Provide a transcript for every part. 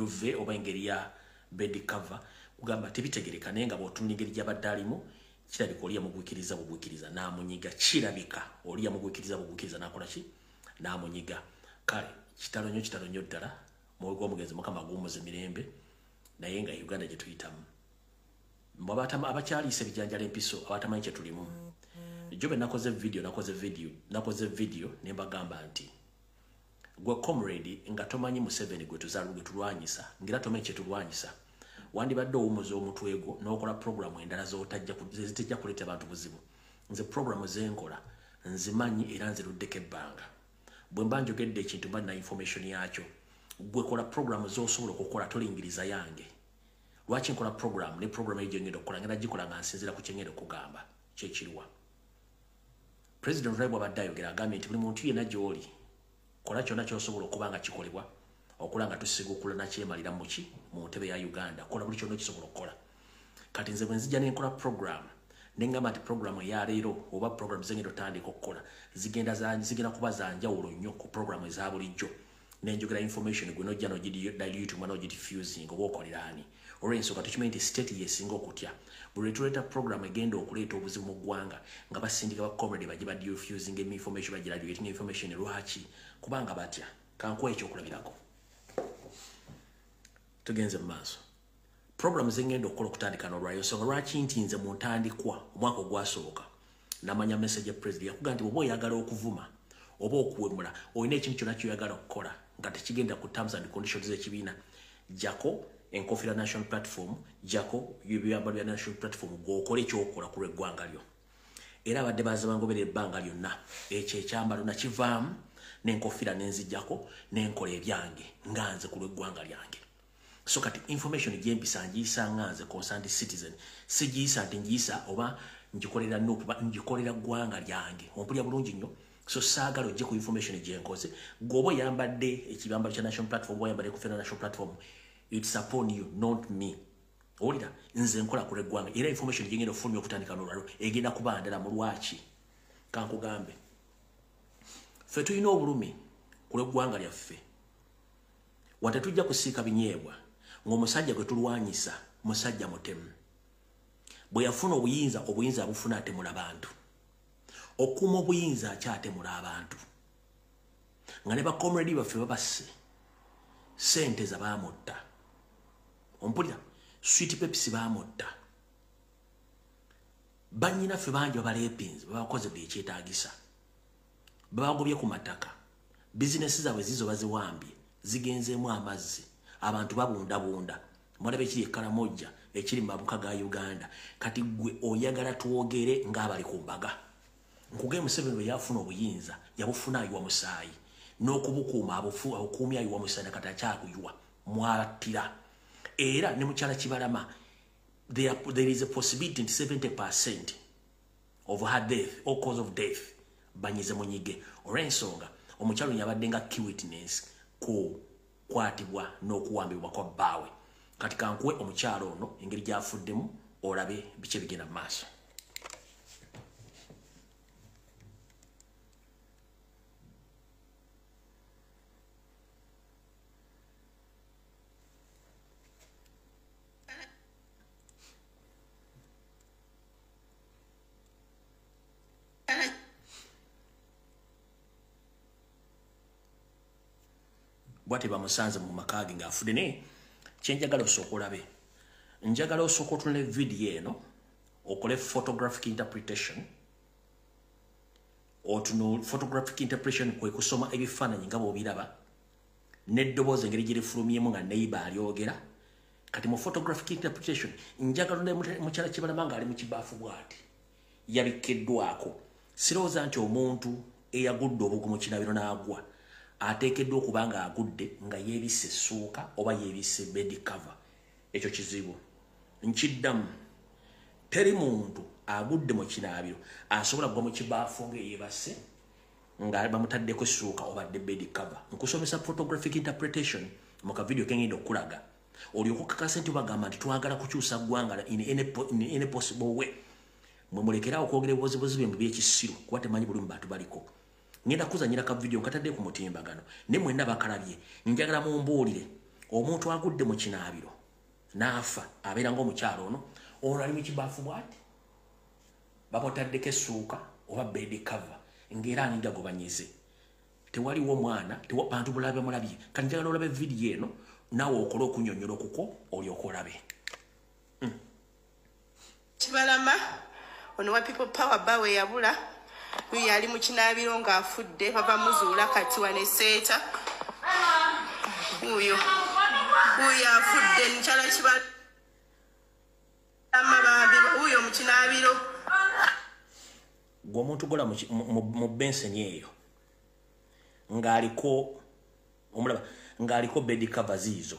duve oba engeri ya bed cover kugamba tebitegereka naye nga bw'otunula engeri gy'abadde alimu kirabika oli yamugwikiriza n'amunyiga kirabika oli yamugwikiriza n'akola ki n'amunyiga kale kitalo nnyo ddala mwoyo gw'omugenzi mukama guwummuza emirembe naye nga Uganda gye tuyitamu abakyaliisa ebijanjala empiso abatamanyi kye tulimu Jobe nakoze video ne mbagamba nti gwe comrade nga tomanyi Museveni gwe tulwanyisa ngira tomanyi kye tulwanyisa wandibadde owumuza omutwe gwo n'okola programu endala zitejja kuleeta abantu buzibu nze programu zenkola nzimanyi era nziruddeko ebbanga bwe mba njogedde ekintu mba na information yakyo gwe kola programu z'osobola okukola tolingiriza yange lwaki nkola programu ne programu eyo gyengenda okukola ngenda gikola nga nsinzira ku kyengenda okugamba kyekiriwa President Raibu abadde ayogera agambye nti buli muntu yenna gy'oli kola kyonna ky'osobola okuba nga kikolebwa okola nga tusigukula nakyemalira muki mu ntebe ya Uganda kola buli kyonna kisobola okukola kati nze bwe nzija nenkola program nengamba nti program ya leero oba program zengendo tandika okukola zigenda kuba za njawulo nnyo ku program eza bulijjo nenjogera information gwe nojja dilute mwana diffusing oba okoleraani olw'ensonga tukimanyi nti state yesinga okutya buli tuleeta program egenda okuleeta obuzibu mu ggwanga nga basindika ba comrade baje ba diffusing information bagiraduating information lwaki kubanga batya kankuwa ekyokulabirako tugenze mu maaso program zengenda okukola okutandika n'olwayo nsonga lwaki nti nze mu ntandikwa omwaka ogwasooka namanya message ya president yakugamba nti bw'oba oyagala okuvuma oba okuwemula olina ekintu kyonna kyoyagala okukola nga tekigenda ku terms and conditions z'ekibiina jako enkofira national platform jako ebyambalo bya national platform gw'okola ekyokola ku lw'eggwanga lyo era abadde baza bangobera ebbanga lyonna ekyo ekyambalo nakivaamu n'enkofira nenzijjako n'enkola ebyange nga nze ku lw'eggwanga lyange so kati information gyempisa ngiyisa nga nze concerned citizen sigiyisa nti ngiyisa oba ngikolera ggwanga lyange ompulya bulungi nnyo so saagala ojje ku information gyenkoze gwoba oyambadde ekibambalo kya national platform oba oyambadde ku national platform it's upon you not me olira nze nkola ku lw'eggwanga era information gyengenda okufulumya okutandika n'olwalo egenda kuba ndala mu lwaki kankugambe ffe tulina obulumi ku lw'eggwanga lyaffe wate tujja kusiika binyeebwa ng'omusajja gwe tulwanyisa musajja mutemu bwe yafuna obuyinza abufuna atemula abantu okuuma obuyinza akyatemula abantu nga ne bakomredi baffe babasse sente za baamutta ompulira sweet pepsi baamutta bannyinaffe bangi babalepinzi babakoze buli ekyetaagisa babagobye ku mataka bizinesi zaabwe zizo baziwambye zigenzeemu amazzi abantu babundabunda mwalabe ekiri ekkalamojja ekiri mu mabuka ga Uganda kati gwe oyagala twogere ng'abali ku mbaga nkugee Museveni bwe yafuna obuyinza yabufuna ayiwa musaayi n'okubukuuma abukuumya ayiwa musaayi nakati akyakuyuwa mwatira era ne mukyala Kibalama there is a possibility nti 70% of her death or cause of death banyize munyige olw'ensonga omukyalo yabadde nga key witness ku kwatibwa n'okuwambibwa kwa bbaawe kati kankuwe omukyalo ono engeri gyafuddemu olabe biki bigenda mu maaso bwate bamusanze mu makaagi ng'afudde naye kyenjagala osooka olabe njagala osooka otunula video eno okole photographic interpretation photographic interpretation kwe kusoma ebifaananyi nga bw'obiraba n'eddoboozi engeri gye lifulumyemu nga neighbor alyogera kati mu photographic interpretation njagala mukyala Kibalama ng'ali mu kibaafu bw'ati yabikkiddwako sirowooza nti omuntu eyagudde obugu mu kinabiro n'agwa ateekeddwa okuba nga agudde nga yeebisse essuuka oba yeebisse bed cover ekyo kizibu nkiddamu teri muntu agudde mu kinaabiro asobola kugwa mu kibaafu ng'eyeebase nga bamutaddeko essuuka obadde bed cover nkusomesa photographic interpretation mu kavidiyo kengenda okulaga olyoka okakasa nti bagamba nti twagala kukyusa ggwanga in any possible way mwe mulekerawo okwogera ebibozibozi bye mu by'ekisiru kuba temanyi buli mu bantu baliko ngenda kuzanyira ka video nkatadde ku mutimbagano ne mwenna bakalabye njagala mumbuulire omuntu agudde mu kinaabiro n'afa abeera ng'omukyalo ono ali mu kibaafu bw'ati bamutaddeko essuuka oba bed cover ng'era aninga gobanyize tewaliwo omwana bantu bulabe mulabye kati njagala olabe vidiyo eno naawe okole okunyonnyola okuko olyoka olabe Kibalama ono wa people power bawe yabula uyu yali mu kinaabiro ng'afudde bava muzuula kati wane seeta uyu afudde nkyala Kibalama bambi uyu mu kinaabiro gwe omuntu gola mu benseni eyo ng'aliko omulaba ng'aliko bed cover ziizo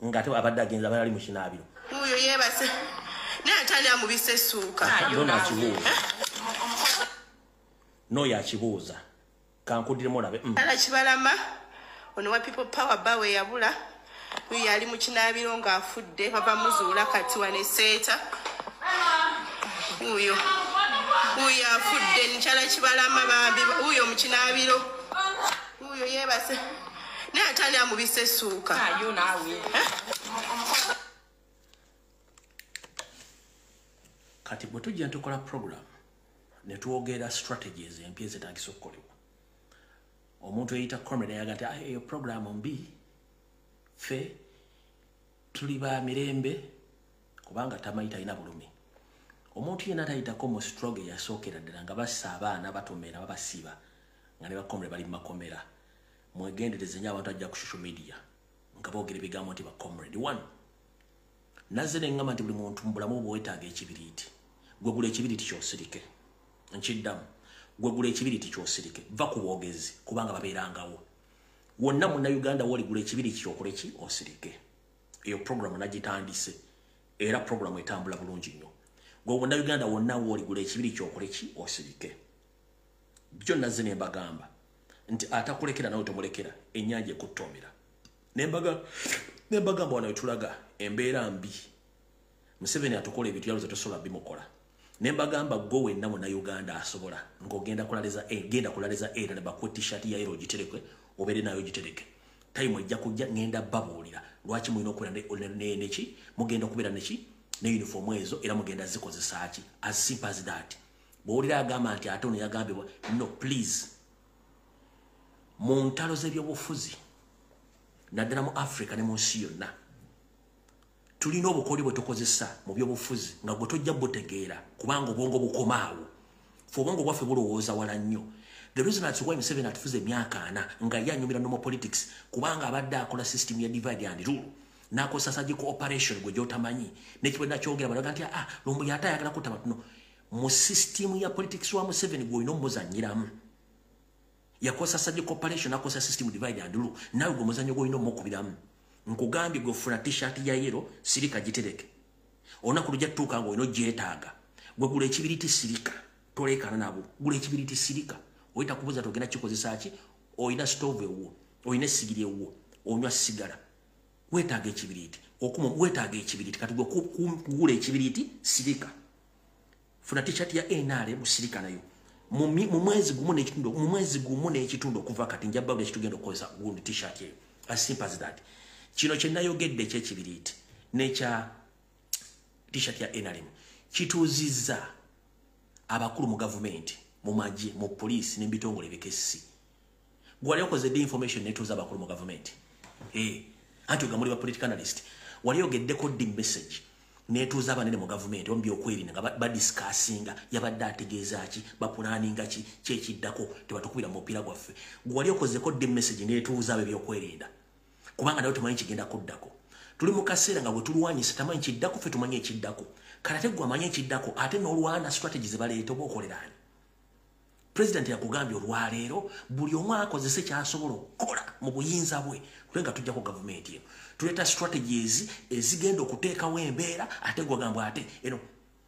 ng'ate abadde agenza abali mu kinaabiro uyu yeebase n'atali amubise essuuka n'oyo akibuuza kankuddiremu olabe ala Kibalama ono wa people power bawe yabula uyu yali mu kinaabiro ng'afudde bava muzuula kati wane seeta uyu afudde nkyala Kibalama bambi uyu mu kinaabiro uyu yeebase n'atali amubise essuuka kati bwe tujja ntukola program ne twogera strategies empya ezetagisa okukolebwa omuntu eyita comrade yaga nti eyo program mbi fe tuli ba mirembe kubanga tamayita ina bulumi omuntu yena tayitako mu stroke yasookera ddala nga bassa abaana batomera babasiba nga ne bakomere bali mu makomera mwegendereze nnyo abantu ajja ku social media nga boogera ebigambo nti bacomrade one nazze neŋŋamba nti buli muntu mu bulamu bwetaaga ekibiriiti gwe gula ekibiriiti kyosirike nkiddamu gwe gula ekibiriiti kyosirike va ku bwogezi kubanga babeerangawo wonna munnayuganda woli gula ekibiriiti kyokole ki osirike eyo programu nagitandise era programu etambula bulungi nnyo gwe munnayuganda wonna woli gula ekibiriiti kyokole ki osirike byo nazze ne mbagamba nti atakulekera nawe tomulekera ennyanja ekuttoomera nembagamba wano wetulaga embeera mbi Museveni atukola ebintu yaloza tosobola bimukola nembagamba gwe wenna munnayuganda asobola ng'ogenda genda kulaliza era ne bakuwa t-shirt ya yero ogitereke obeere nayo ogitereke time ejja kujja ngenda babuulira lwaki mulina okubeera neki mugenda okubeera neki ne uniform ezo era mugenda zikozesa ki as simple as that bw'owulira agamba nti ate ono yagambibwa no please mu ntalo z'ebyobufuzi naddala mu Africa ne mu nsi yonna tulina obukooli bwe tukozesa mu byobufuzi nga gwe tojja butegeera kubanga obwongo bukomaawo fe obwongo bwaffe bulowooza wala nnyo the reason that's why Museveni atufuza emyaka 4 nga ye anyumira normal politics kubanga abadde akola system ya divide and rule n'akozesa surgical operation gwe gy'otamanyi n'ekibwe nakyogera balaga nti Lumbuye ate ayagala kutta batuno mu system ya politics wa Museveni gw'olina omuzannyiramu yakozesa surgical operation n'akozesa system divide and rule nawe gwe omuzannyo gw'olina omukubiramu nkugambye gwe funa t-shirt ya yero sirika gitereke olunaku lujja tutuuka ng'olina ogyetaaga gwe gula ekibiriiti sirika toleekana nabo gula ekibiriiti sirika oyita kubuuza togenda kikozesa ki oyina stove ewuwo oyina essigiri ewuwo onywa sigala weetaaga ekibiriiti weetaaga ekibiriiti kati gwe kugula ekibiriiti sirika funa t-shirt ya NRM sirika nayo mu mwezi gumu n'ekitundu okuva kati njabba buli ekitugenda okukozesa gundi t-shirt eyo as simple as that kino kye nayogedde ekyekibiriiti n'ekya t-shirt ya NRM kituuzizza abakulu mu gavumenti mu magye mu poliisi n'ebitongole ebikessi gwali okoze the information netuuza abakulu mu gavumenti anti ogamuli ba political analyst wali ogeddeko the message netuuza abanene mu gavumenti omu byokwerinda nga badiscassinga yabadde ategeeza ki bapulaninga ki kyekiddako tebatukubira mu mupiira gwaffe gwali okozeko the message netuuza abe byokwerinda kubanga nayo tumanyi kigenda kuddako tuli mu kaseera nga bwe tulwanyisa tamanyi kiddako ffe tumanyi ekiddako kati gwe amanyi ekiddako ate n'olwana strategy ze baleeta oba okolerani president yakugambye olwaleero buli omu akozese kyasobola okukola mu buyinza bwe tule nga tujjako gavumenti eno tuleeta strategies ezigenda okuteekawo embeera ate gwagambwa ate eno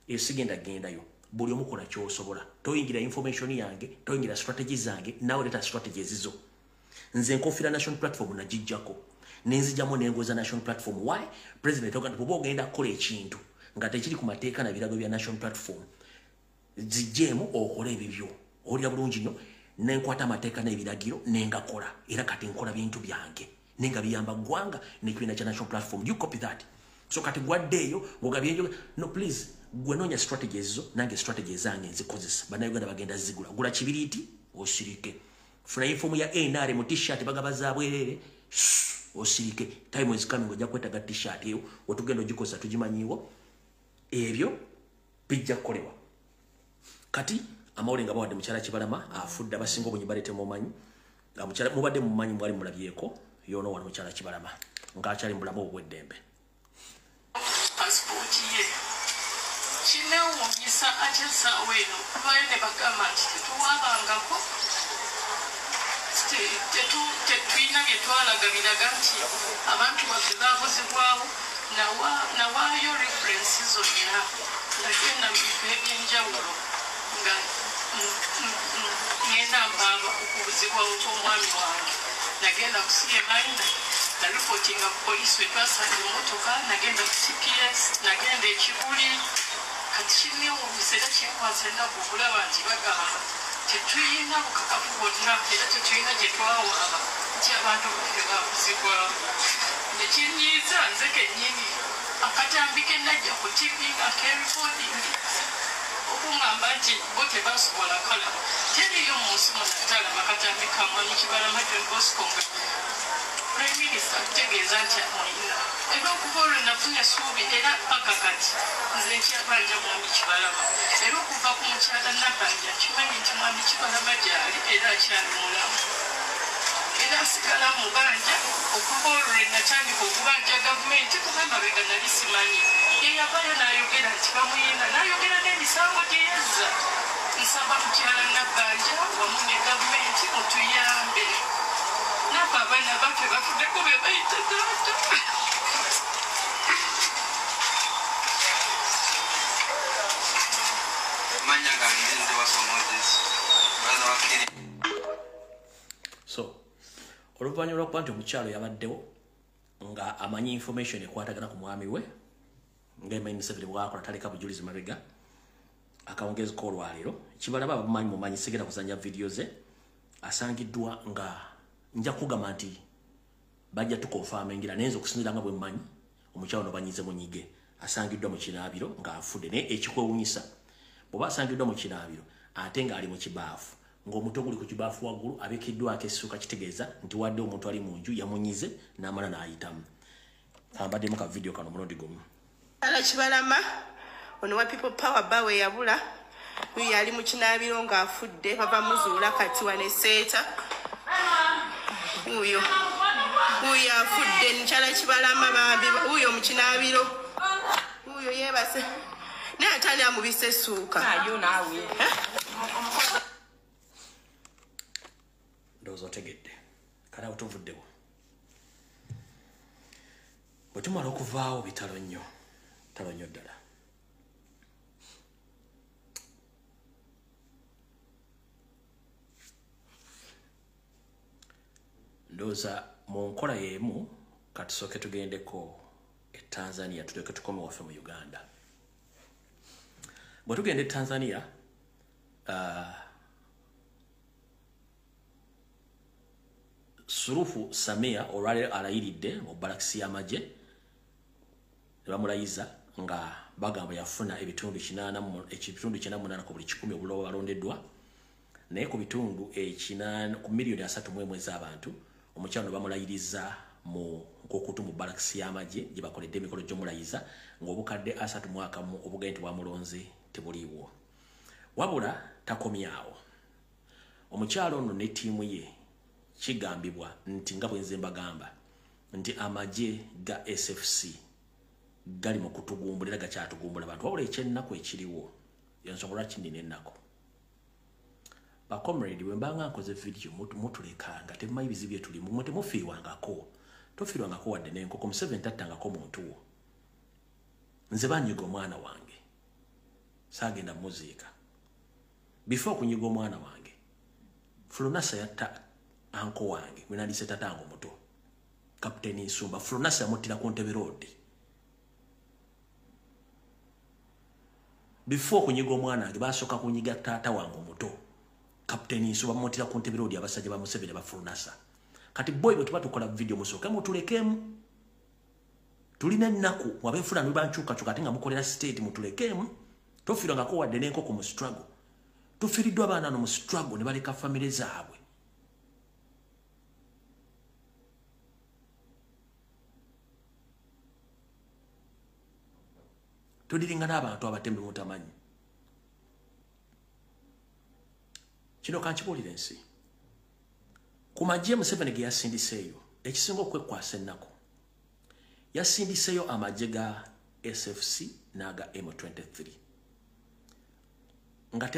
esigenda gendayo buli omu kola kyosobola toyingira information yange toyingira strategies zange nawe leeta strategies zo nze nkofiira national platform nagijjako nenzijjamu nengoza national platform why president oganda bw'oba ogenda kukola ekintu nga tekiri ku mateeka na birago bya national platform zijjeemu okole ebibyo olya bulungi nnyo nenkwata amateeka n'ebiragiro nengakola era kati nkola bintu byange nenga biyamba gwanga nekibiina kya national platform. You copy that. So kati gwaddeeyo ng'ogabyeyo no please gwe noonya strategies zo nange strategies zange nzikozesa bannayuganda bagenda zigula gula kibiriiti osirike funa informu ya NR mu t-shirt bagaba za bwerere osirike time is coming ojja kwetaga t-shirt eyo otugenda ogikosa tugimanyiwo ebyo bijja kukolewa kati amawulire nga bawadde mukyala Kibalama afudde abasinga obunyi balete mumanyi mukyala mubadde mumanyi mwali mulabyeko yono wano mukyala Kibalama ng'akyali mulamu obw'eddembe. Passport ye kinewuunyisa ate essaawa eno kubayo ne bagamba nti tetuwabangako tetulina bye twalaga biraga nti abantu baffe baabuzibwawo nawaayo referensi zonna nagenda mu bifo ebyenjawulo nga ngenda mpaava okubuzibwawo kw'omwami wange nagenda ku CMINA nalipootinga ku poliisi we twasanga emmotoka nagenda ku CPS nagenda ekibuli kati kinewuunyisa era kinkwasa ennaku okulaba nti bagamba tetulina bukakafu bwonna era tetulina gye twawaaba nti abantu baffe baabuzibwawo nekinyiiza nze kennyini akatambi ke najja ku TV nga kerekodingi okuŋŋamba nti bo tebasobola kalaba teriyo mu nsi munatalaba akatambi kamwami Kibalama John Bosco nga Prime Minister akutegeeza nti amulina era okuva olwo nafuna essuubi era paka kati nze nkyabanja mwami Kibalama era okuva ku mukyala Nabanja kimanyi nti mwami Kibalama gyali era akyali mulamu era asigala mu banja okuva olwo natandika okubanja gavumenti kuba mabega nali simanyi yeyavayo n'ayogera nti bamuyina n'ayogera n'emisango gye yazza nsaba mukyala Nabanja wamu ne gavumenti mutuyambe nabo abaana baffe bafuddeko be bayita taata manya gange nze wasomozes baza wakiri so oluvannyuma lw'okuba nti omukyalo yabaddewo nga amanyi information ekwatagana ku mwami we ng'Emmanuel Museveni bw'akola taleka bujulizi mabega akawungeezi k'olwaleero Kibalama abamumanyi mumanyi sigenda kuzanya video ze asangiddwa nga nja kugamba nti bajja tukonfaamingira naye nze okusinziira nga bwe mmanyi omukyalo no banyize munyige asangiddwa mu kinaabiro ng'afudde naye ekikwewuunyisa bw'oba asangiddwa mu kinaabiro ate ng'ali mu kibaafu ng'omuto guli ku kibaafu waggulu abeekeddwako essuuka kitegeeza nti wadde omuntu ali mu nju yamunyize n'amala n'ayitamu kambaddemu ka video kano mulundi gumu. Kibalama ono wa People Power bawe yabula uyu yali mu kinaabiro ng'afudde bava muzuula kati waneseeta uyo afudde mukyala Kibalama bambi uyo mu kinaabiro uyo yeebase naye atali amubisa essuuka ayo naawe ndowooza otegedde kale awo tuvuddewo bwe tumala okuvaawo bitalo nnyo ddala ndowooza mu nkola y'emu katusooke tugendeko e Tanzania tuleke tukome waffe mu Uganda bwe tugenda e Tanzania Surufu Samia olwaleero alayiridde mu balakisi y'amagye ne bamulayiza nga bagamba yafuna ebitundu 98 ku buli 100 obuloba balondeddwa naye ku bitundu 8 ku miliyoni 3 ez'abantu omukyalo bamulayiriza mu nkokutu mu balakisi y'amagye gye bakoledde emikolo gy'omulayiza ng'obukadde 31 obugenti bwamulonze tebuliiwo wabula takomyawo omukyalo ono ne ttiimu ye kigambibwa nti nga bwenze mbagamba nti amagye ga SFC gali mu kutugumbulira gakyatugumbula abantu wabula ekyennaku ekiriwo yensonga lwaki nnina ennaku bakomrade bwe mbanga nkoze video mutulekanga temumanyi bizibu byetulimu mwe temufiirwangako tofiirwangako wadde n'enkoko Museveni tattangako muntu wo nze banyiga omwana wange saagenda muziika before kunyiga omwana wange Fulunasa yatta anko wange gwe nandise tatango muto Kapiteni Nsumba Fulunasa yamuttira ku Ntebe Road before kunyiga omwana wange basooka kunyiga taata wange omuto Kapiteni Nsumba bamuttira ku Ntebe Road abasajja ba Museveni ba Fulunasa kati boy bwe tuba tukola video musoke mutulekemu tulina ennaku mwabenfuna nibanchuka ate nga mukolera state mutulekemu tofirangako wadde n'enkoko mu struggle tufiriddwa abaana no mu struggle ne baleka famire zaabwe tudiringa n'abantu abatembe mutamanyi kino kankibuulira ensi ku magye Museveni ge yasindiseeyo ekisinga okwekwasa ennaku yasindiseeyo amagye ga SFC n'aga M23 nga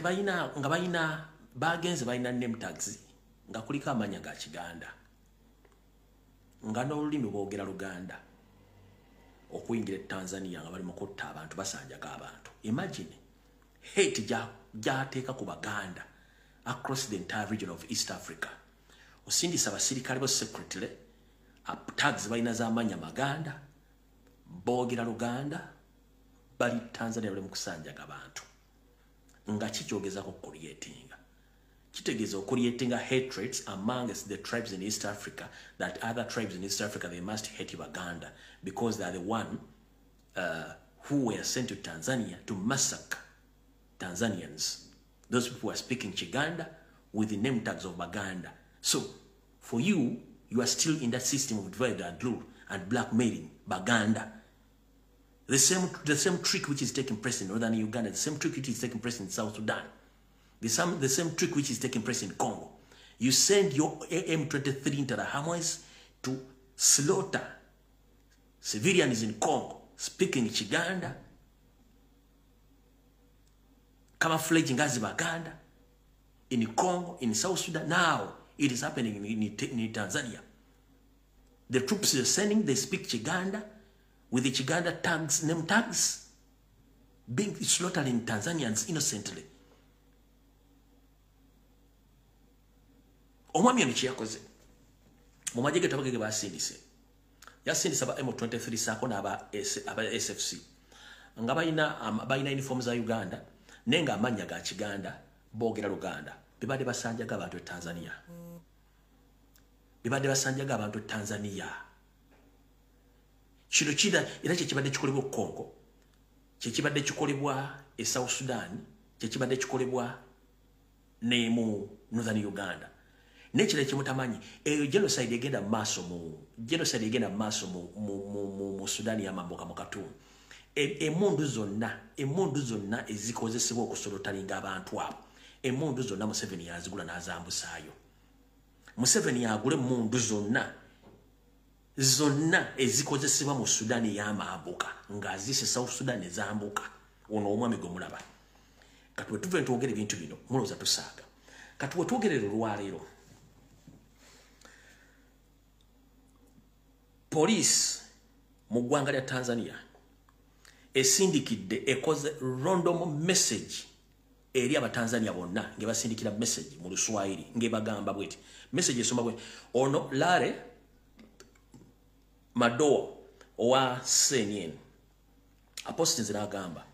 balina bagenze balina name tags nga kuliko amanya ga Kiganda nga n'olulimi boogera Luganda okuyingira Tanzania nga bali mu kutta abantu basanjaga abantu. Imagine hate jateeka ku Baganda across the entire region of East Africa. Osindisa abasirikale bo secretly tags balina z'amanya Maganda boogera Luganda bali Tanzania bali mu kusanjaga abantu. Nga kikyogezako creatinga kitegeeza creatinga hatreds amongst the tribes in East Africa that other tribes in East Africa they must hate Uganda because they are the one who were sent to Tanzania to massacre Tanzanians. Those people were speaking Chiganda with the name tags of Baganda. So for you are still in that system of divide and rule and blackmailing Baganda. The same trick which is taking place in northern Uganda, the same trick which is taking place in South Sudan, the same trick which is taking place in Congo. You send your AM-23 into the Hamas to slaughter civilians in Congo, speaking Chiganda, camouflaging as Baganda, in Congo, in South Sudan. Now it is happening in Tanzania. The troops you're sending, they speak Chiganda, with the Chiganda tags, name tags, being slaughtered in Tanzanians innocently. Omwami ono kyeyakoze mu magye tabagege basindise yasindisa ba M23 sako n'aba SFC nga balina uniform za Uganda nenga amanya ga Kiganda boogera Luganda bibadde basanjaga abantu Tanzania kino kida era kyekibadde kikolebwa Congo kyekibadde kikolebwa e South Sudan kyekibadde kikolebwa ne mu Northern Uganda nekire kimutamanyi eyo genocide egenda maaso mu Sudan y'amambuka mu Khartoum emundu zonna ezikozesebwa okusolotalinga abantu abo emundu zonna Museveni yazigula n'azambusaayo Museveni yagula emundu zonna ezikozesebwa mu Sudan y'amambuka ng'azise South Sudan ezambuka ono omwami gwe mulaba kati bwe tuve ntwogera ebintu bino mulowooza tusaaga kati bwe twogerera olwaleero police mu ggwanga lya Tanzania esindikidde ekoze random message eri abatanzania bonna ngebasindikira message mu Luswahili ngebagamba bweti message esoma bwe ono Lare Madoa wa CNN apostles n'agamba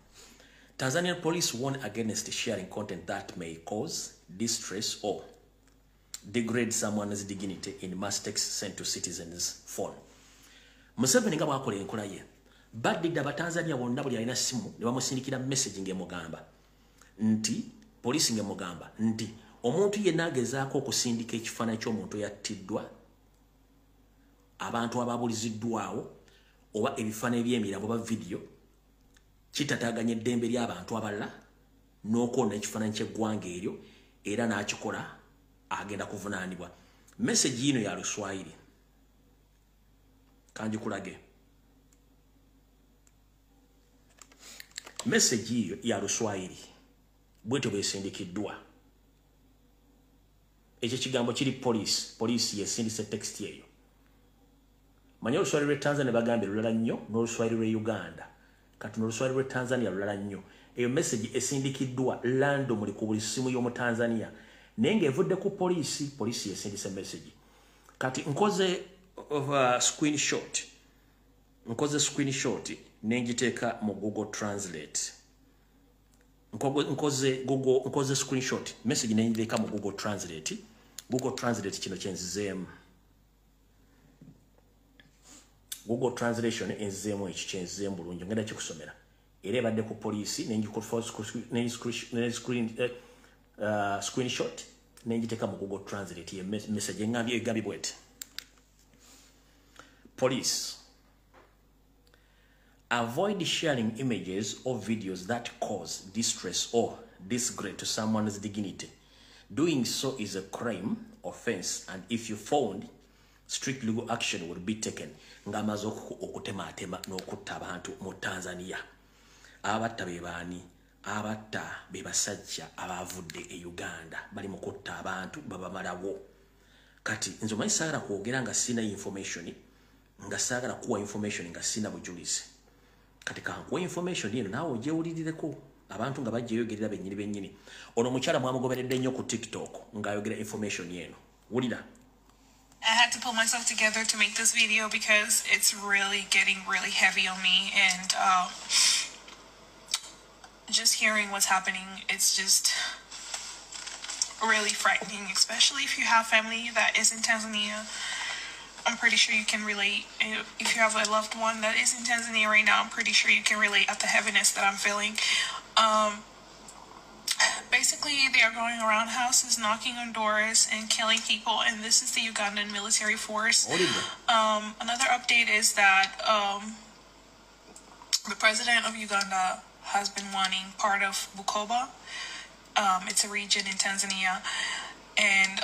Tanzanian police warn against sharing content that may cause distress or degrade someone's dignity in mass texts sent to citizens' phone. Museveni nga bwakola enkola ye baddidde abatanzania bonna buli alina simu ne bamusindikira message ng'emugamba nti poliisi ng'emugamba nti omuntu yenna agezaako okusindika ekifaananyi ky'omuntu yattiddwa abantu ababuliziddwawo oba ebifaananyi by'emirabo ba video kitataaganya eddembe ly'abantu abalala n'okwonna ekifaananyi ky'eggwanga eryo era n'akikola agenda kuvunaanibwa. Message yino ya Luswahili kanjikulage. Message yiyo ya Luswahili bwetyo bwesindikiddwa. Ekyo kigambo kiri police yesindise text eyo. Manya Luswahili lwe Tanzania bagambye lulala nnyo n'Oluswahili lwe Uganda. Kati n'Oluswahili lwe Tanzania lulala nnyo. Eyo message esindikiddwa lando muli ku buli simu y'omu Tanzania. Nenge evudde ku police yesindise message. Kati nkoze screenshot nengiteeka mu Google Translate. Nkoze screenshot message nenjiteeka mu Google Translate. Google Translate kino kyenzizeemu. Google translation enzemu ekichenze bulungi ngenda kikusomera era ebadde ku police screenshot nenjiteka mu Google Translate ye message engambye egabi bwete. Police, avoid sharing images or videos that cause distress or disgrace to someone's dignity. Doing so is a crime offense, and if you found, strict legal action will be taken. Ngamazo okutematema n'okutta abantu mu Tanzania. Abatta bebani, abatta bebasajja abavudde e Uganda bali mu kutta abantu babamalawo. Kati nzo maisagala kwogera nga sina information, nga sagala kuwa information nga sina bujulizi. Kati kankuwa information yeno nawe ojewulirireko abantu nga bajjeyogerera bennyini. Ono mukyala mwamugoberedde nnyo ku TikTok ng'ayogera information yeno. Wulira. I had to pull myself together to make this video because it's really getting really heavy on me, and just hearing what's happening, it's just really frightening, especially if you have family that is in Tanzania. I'm pretty sure you can relate. If you have a loved one that is in Tanzania right now, I'm pretty sure you can relate at the heaviness that I'm feeling. Basically, they are going around houses, knocking on doors, and killing people, and this is the Ugandan military force. Another update is that the president of Uganda has been wanting part of Bukoba. It's a region in Tanzania, and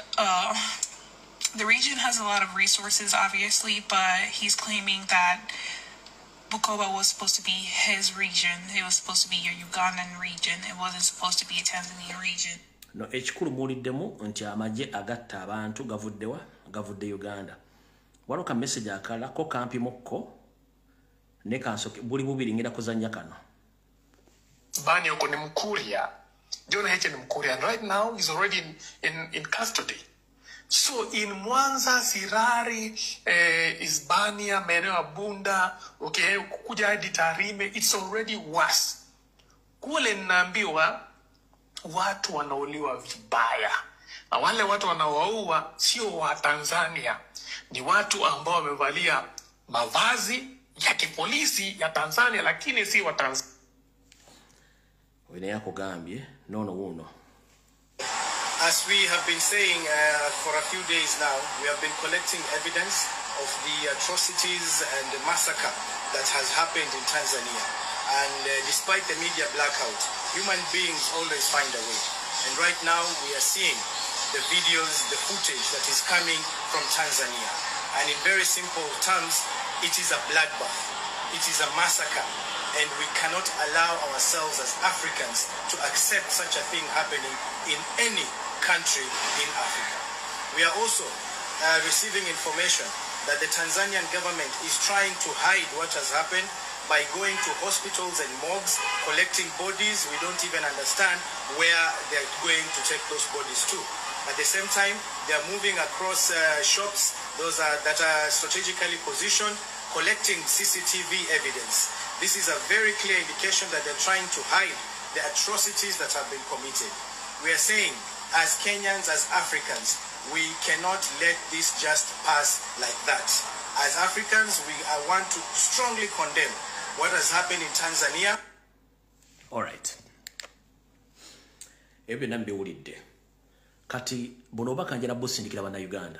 the region has a lot of resources, obviously, but he's claiming that Bukoba was supposed to be his region. It was supposed to be a Ugandan region. It wasn't supposed to be a Tanzania region. No, ekikulu muliddemu nti amagye agatta abantu gavudde Uganda. Waloka message akala ko kampi mukko ne kansoke buli bubiri ngira kuzanya kano. Bani yoko ni Mkuria. John Heche ni Mkuria. And right now he's already in custody. So in Mwanza, Sirari, Isbania, maeneo ya Bunda, okay, kuja hadi Tarime, it's already worse. Kule ninaambiwa watu wanauliwa vibaya. Na wale watu wanaowaua sio wa Tanzania. Ni watu ambao wamevalia mavazi ya kipolisi ya Tanzania lakini si wa Tanzania. Wene yako gambye, nono uno. As we have been saying for a few days now, we have been collecting evidence of the atrocities and the massacre that has happened in Tanzania. And despite the media blackout, human beings always find a way. And right now we are seeing the videos, the footage that is coming from Tanzania. And in very simple terms, it is a bloodbath. It is a massacre. And we cannot allow ourselves as Africans to accept such a thing happening in any country in Africa. We are also receiving information that the Tanzanian government is trying to hide what has happened by going to hospitals and morgues, collecting bodies. We don't even understand where they're going to take those bodies to. At the same time, they are moving across shops, those that are strategically positioned, collecting CCTV evidence. This is a very clear indication that they're trying to hide the atrocities that have been committed. We are saying, as Kenyans, as Africans, we cannot let this just pass like that. As Africans, we want to strongly condemn what has happened in Tanzania. All right. Ebyo nambe ulidde. Kati buno bakanjira busindikira bana Uganda.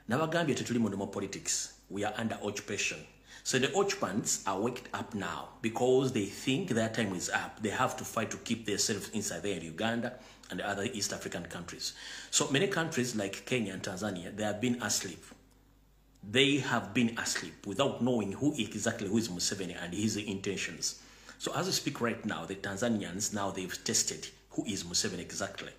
Nabagambye tetuli mu politics. We are under occupation. So the occupants are waked up now because they think their time is up. They have to fight to keep themselves inside there in Uganda and the other East African countries. So many countries like Kenya and Tanzania, they have been asleep. They have been asleep without knowing who exactly who is Museveni and his intentions. So as we speak right now, the Tanzanians, now they've tested who is Museveni exactly.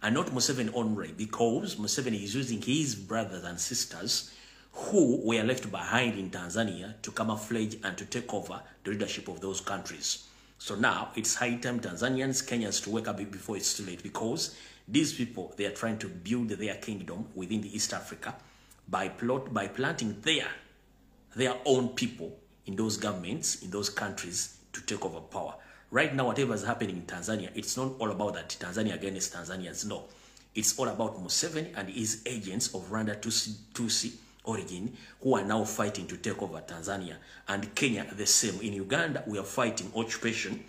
And not Museveni only, because Museveni is using his brothers and sisters who were left behind in Tanzania to camouflage and to take over the leadership of those countries. So now it's high time Tanzanians, Kenyans to wake up before it's too late, because these people, they are trying to build their kingdom within the East Africa by planting their own people in those governments, in those countries to take over power. Right now, whatever is happening in Tanzania, it's not all about that Tanzania against Tanzanians. No, it's all about Museveni and his agents of Rwanda Tutsi origin who are now fighting to take over Tanzania, and Kenya the same. In Uganda, we are fighting occupation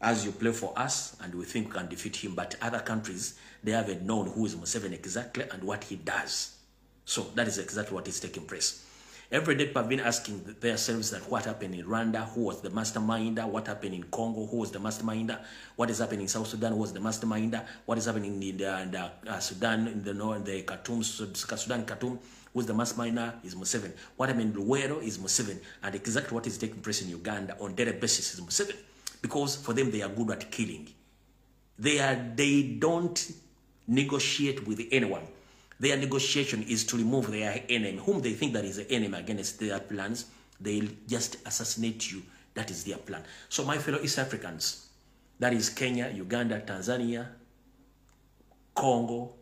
as you play for us, and we think we can defeat him, but other countries, they haven't known who is Museveni exactly and what he does. So that is exactly what is taking place. Every day people have been asking themselves that what happened in Rwanda, who was the masterminder, what happened in Congo, who was the masterminder, what is happening in South Sudan, who was the masterminder, what is happening in the Sudan, in the north, the Khartoum, Sudan, Khartoum, who's the masterminder is Museveni. What happened in Luwero is Museveni, and exactly what is taking place in Uganda on daily basis is Museveni, because for them they are good at killing. They don't negotiate with anyone. Their negotiation is to remove their enemy, whom they think that is the enemy against their plans. They'll just assassinate you. That is their plan. So my fellow East Africans, that is Kenya, Uganda, Tanzania, Congo,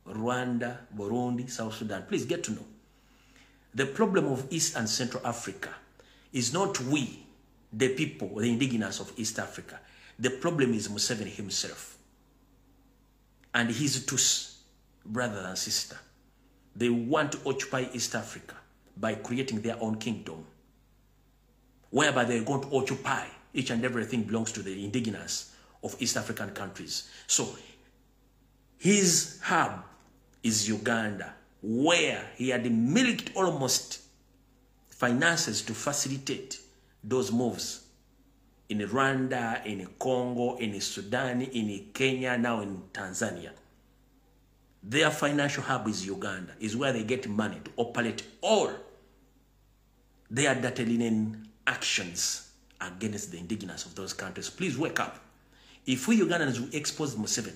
Rwanda, Burundi, South Sudan, please get to know. The problem of East and Central Africa is not we, the people, the indigenous of East Africa. The problem is Museveni himself and his Tus. Brother and sister, they want to occupy East Africa by creating their own kingdom, whereby they're going to occupy each and everything belongs to the indigenous of East African countries. So his hub is Uganda, where he had milked almost finances to facilitate those moves in Rwanda, in Congo, in Sudan, in Kenya, now in Tanzania. Their financial hub is Uganda, is where they get money to operate all their dirty actions against the indigenous of those countries. Please wake up. If we Ugandans will expose Museveni,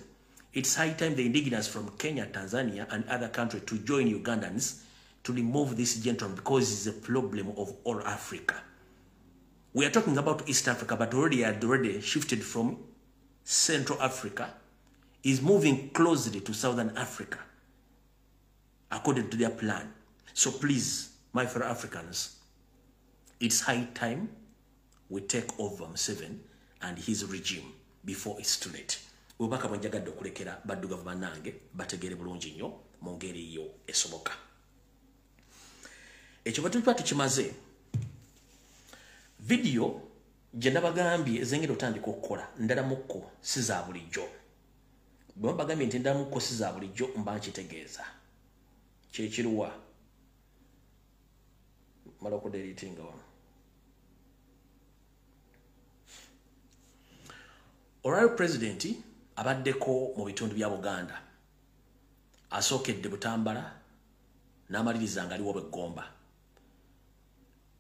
it's high time the indigenous from Kenya, Tanzania, and other countries to join Ugandans to remove this gentleman, because it's a problem of all Africa. We are talking about East Africa, but already shifted from Central Africa, is moving closely to Southern Africa, according to their plan. So please, my fellow Africans, it's high time we take over Museveni and his regime before it's too late. Ubaka mwenjagadde okulekera baddugavu bannange bategere bulungi nnyo mu ngeri yo esoboka. Ekyo bwe tuba tukimaze, video gye nabagambye ezengeri otandika okukola ndala mukko si za bulijjo. Bwe mbagambye nti ndala mukko si za bulijjo mba nkitegeeza. Kyekiruwa mala okudelitinga wano. Olwali Presidenti abaddeko mu bitundu bya Buganda, asookedde Butambala n'amaliriza nga aliwo Beggomba.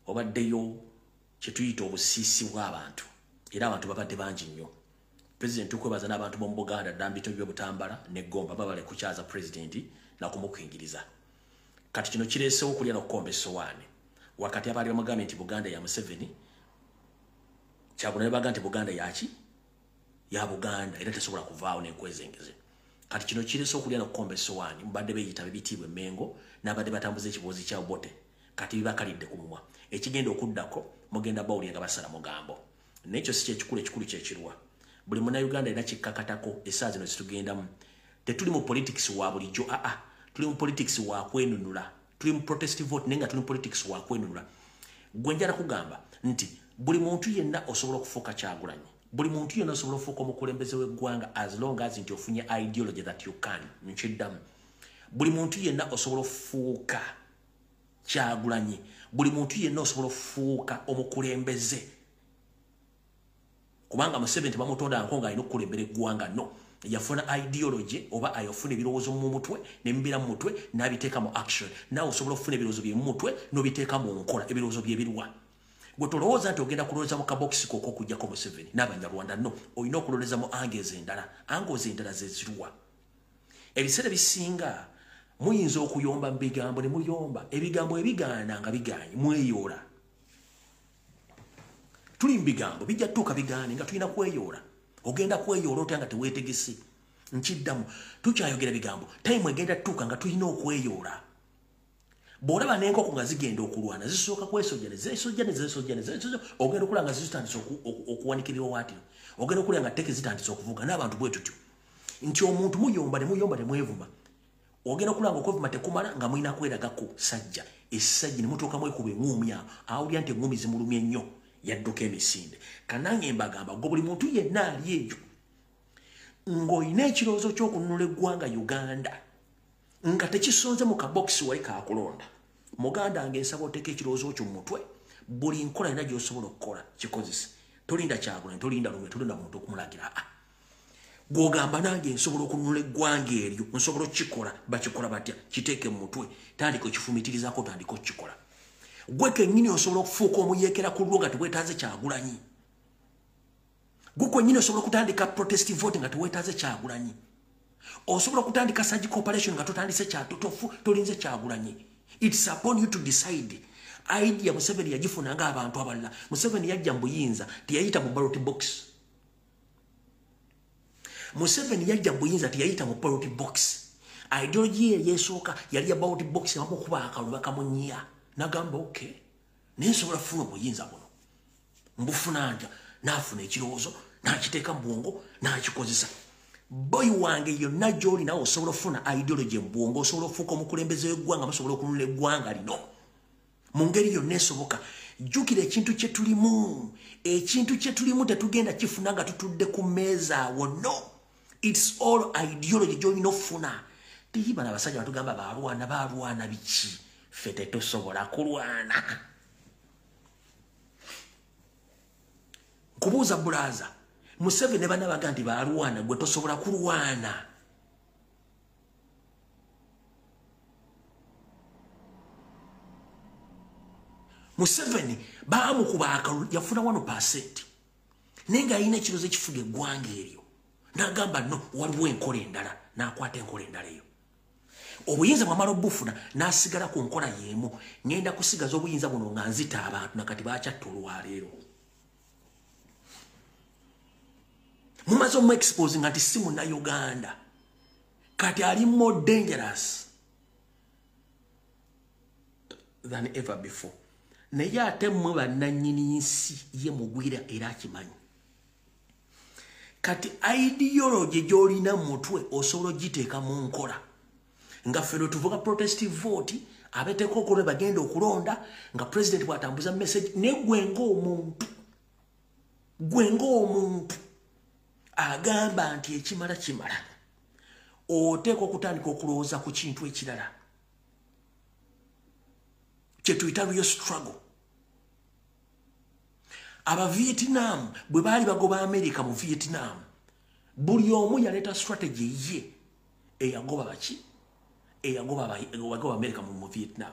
Obaddeyo kye tuyita obusiisi bw'abantu, era abantu babadde bangi nnyo. Presidenti okwebaza n'abantu b'omu Buganda ddala mu bitundu bya Butambala ne Gomba babale kukyaza Presidenti nakumukuyingiriza. Kati kino kireesewo okulya n'okukomba essowaani wakati abaali bamugambye nti Buganda ya Museveni, Kyagulanyi baga nti Buganda yaki ya Buganda era tesobola kuvaawo n'enkwezengeze. Kati kino kireesewo okulya n'okukomba essowaani mubadde beeyita bibitiibwa emmengo n'abadde batambuza ekiboozi kya Bote, kati bibakalidde ku mumwa. Ekigenda okuddako mugenda bawulira nga basala mugambo. N'ekyo si kyekikulu, ekikulu kyekirwa. Buli munnayuganda alina kikkakatako essaawa zino zitugendamu. Tetuli mu politics wa bulijjo, tuli mu politics wa kwenunula. Tuli mu protest vote naye nga tuli mu politics wa kwenunula. Gwe njala kugamba nti buli muntu yenna osobola okufuuka Kyagulanyi. Buli muntu yenna osobola okufuuka omukulembeze w'eggwanga as long as nti ofunye ideology that you can. Nkiddamu. Buli muntu yenna osobola okufuuka Kyagulanyi. Buli muntu yenna osobola okufuuka omukulembeze. Kubanga Museveni tebamutonda nkonga alina okukulembera eggwanga, no. Yafuna ideology oba ayofuna ebirowoozo mu mutwe n'embira mu mutwe n'abiteeka mu action. Naawe osobola okufuna ebirowoozo bye mu mutwe n'obiteeka mu nkola, ebirowoozo bye birwa. Gwe tolowooza nti ogenda kulowooza mu kabokisi kooko okujjako Museveni n'Abanyarwanda, no. Olina okulowooza mu angles endala. Angles endala ze zirwa. Ebiseera bisinga muyinza okuyomba mu bigambo ne muyomba. Ebigambo ebigaana nga biganye mweyoola. Tuli mu bigambo bijja tuuka bigaane nga tulina kweyoola. Ogenda kweyoola otya nga teweetegese. Nkiddamu tukyayogera bigambo. Time egenda tuuka nga tulina okweyoola. Bw'olaba n'enkoko nga zigenda okulwana zisooka kwesojjaneza, ogenda okulaba nga zitandise okuwanikirwa waatiro. Ogenda okulaba nga tteke zitandise okuvuga n'abantu bwe tutyo. Nti omuntu muyomba ne mwevuma. ogenda kulanga okuvuma tekumala nga mulina kweragako sajja essajja ne mutuuka mwekuba eŋŋumi awo awulira nti eŋŋumi zimulumye nnyo yadduka emisinde kanange mbagamba gwe buli muntu yenna ali eyo ng'olina ekirowoozo ky'okununula eggwanga Uganda nga tekisonze mu kabokisi wali kakulonda muganda ng'ensaba oteeka ekirowoozo kyo mu mutwe buli nkola yonna gy'osobola okukola kikozese tolinda Kyagulanyi tolinda Lumbuye tolinda muntu okumulagira gw'ogamba nange nsobola okununula eggwanga eryo nsobola okukikola bakikola batya kiteeke mu mutwe tandika okifumitirizaako tandika okukikola gwe kennyini osobola okufuuka omuyeekera ku lwo nga teweetaaze Kyagulanyi gwe kwennyini osobola okutandika protest vote nga teweetaaze Kyagulanyi osobola okutandika surgical operation nga totandise tolinze Kyagulanyi. It's upon you to decide. Idea Museveni yagifuna nga abantu abalala. Museveni yajja mu buyinza tiyayita mu ballot box. Museveni yajja mu buyinza tiyayita mu ballot box. Ideology ye yesooka yali ya ballot box abamu kuba akalulu bakamunyiya. Nagamba okay. Nensobola kufuna obuyinza buno. Mbufuna anja naafuna ekirowoozo nakiteeka mu bwongo nakikozesa. Boy wange yonna gy'olina osobola okufuna ideology mu bwongo osobola okufuuka omukulembeze w'eggwanga musobola okununula eggwanga lino. Mu ngeri yonna esoboka jjukira ekintu kye tulimu tetugenda kifuna nga tutudde ku mmeeza awo no. It's all ideology gy'olina okufuna. Tiyibala abasajja batugamba balwana biki ffe tetusobola kulwana. Nkubuuza bulaza Museveni ne banna baga nti balwana gwe tosobola kulwana. Museveni baamukuba akalulu yafuna 1%. Naye ng'alina ekirowoozo ekifuga eggwanga eryo. N'agamba no waliwo enkola endala n'akwata enkola endala eyo. Obuyinza bwamala obufuna n'asigala ku nkola y'emu. Ngenda kusigaza obuyinza buno nga nzita abantu nakati baakyatta olwaleero. Mumaze omu exposing nti si Munnayuganda. Kati ali more dangerous than ever before. Naye ate mmwe bannannyini nsi ye mugwira era akimanyi. Kati ideology gy'olina mu mutwe osobola ogiteeka mu nkola. Nga ffe tuvuga protest vote abeteeka okulwe bagenda okulonda nga president bw'atambuza message ne gwe ng'omuntu agamba nti ekimala kimala. Oteeka okutandika okulowooza ku kintu ekirala kye tuyita real struggle. Aba Vietnam bwe baali bagoba America mu Vietnam buli omu yaleeta strategy ye eyagoba baki eyagoba America mu Vietnam.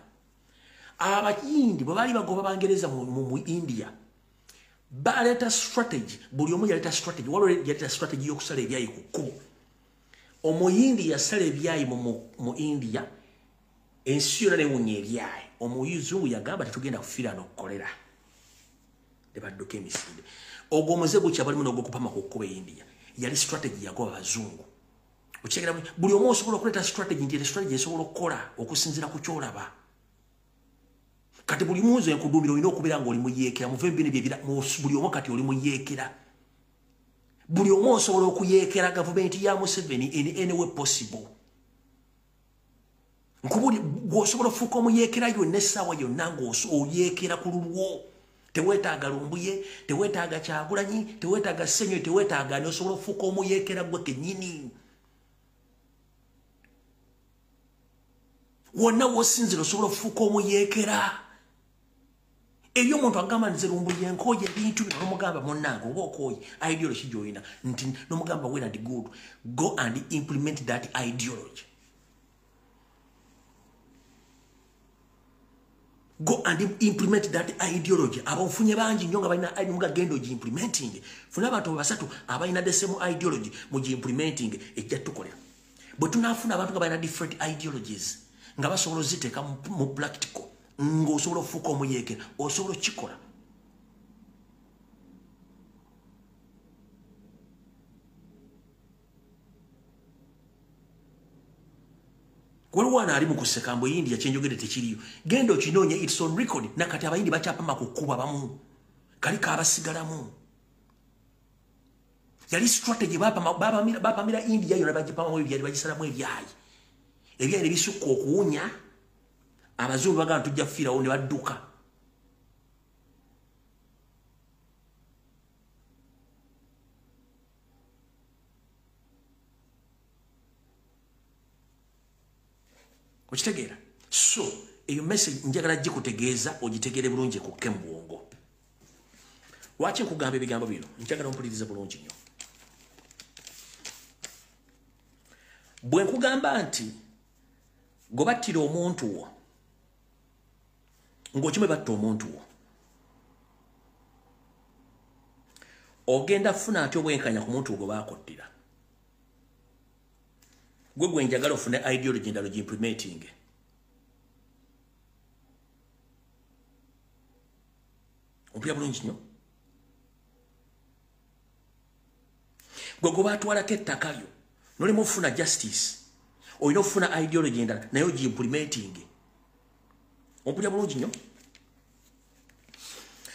Abayindi bwe baali bagoba Bangereza mu India baleeta strategy buli omu yaleeta strategy waliwo yaleeta strategy y'okusala ebyayi ku kkubo. Omuyindi yasala ebyayi mu India ensi yonna newunya ebyayi. Omuzungu yagamba tetugenda kufiira n'okukolera ne badduka emisinde. Ogwo omuze gukya balimu n'ogwokupama ku kkubo e India yali strategy yagoba Abazungu. Okitegeera buli omu osobola okuleeta strategy nti strategy esobola okukola okusinziira ku kyolaba. Kati buli munzo enkuduumira olina okubeera ng'oli muyeekera muve bino buli omu kati oli muyeekera. Buli omu osobola okuyeekera gavumenti ya Museveni in any way possible. Nkubuli gwosobola okufuuka omuyeekera yonna essaawa yonna ng'oyeekera ku lulwo. Teweetaaga Lumbuye, teweetaaga Kyagulanyi, teweetaaga Ssenyo, teweetaaga ani osobola okufuuka omuyeekera gwe kennyini. Wonna w'osinzira osobola okufuuka omuyeekera. Eyo omuntu agamba nze Lumbuye nkooye ebintu bino n'omugamba munnange oba okooye ideology gy'olina nti n'omugamba well and good go and implement that ideology. Go and implement that ideology. Abafunye bangi nnyo nga balina mugagenda ogi-implementing. Funa abantu basatu abalina the same ideology mugi-implementing ejja tukolera. Bwe tunaafuna abantu nga balina different ideologies nga basobola oziteeka mu practical ng'osobola okufuuka omuyeekera osobola okukikola. Waliwo wana ali mu kuseka mbu India kyenjogedde tekiriyo. Genda okinoonya it's on record nakati abayindi bakyapama ku kkuba bamu. Kaliko abasigalamu. Yali strategy bapamira India yonna bagipamamu ebyayi bagisalamu ebyayi. ebyali bisukka okuwunya abazungu bagamba tujja kufiirawo ne badduka. Okitegeera? So eyo message njagala gikutegeeza ogitegeere bulungi ekukke mu bwongo. Lwaki nkugamba ebigambo bino? Njagala ompulirize bulungi nnyo. Bwe nkugamba nti gobattira omuntu wo ng'okimwe batta omuntu wo, ogenda kufuna ati obwenkanya ku muntu gwe baakottira. Gwe njagala ofune ideology endala implementing. Ompulira bulungi nnyo. Gwe baatwalako ettaka lyo nolema ofuna justice, olina ofuna ideology endala naye ogiimplementing. Ompulira bulungi nnyo.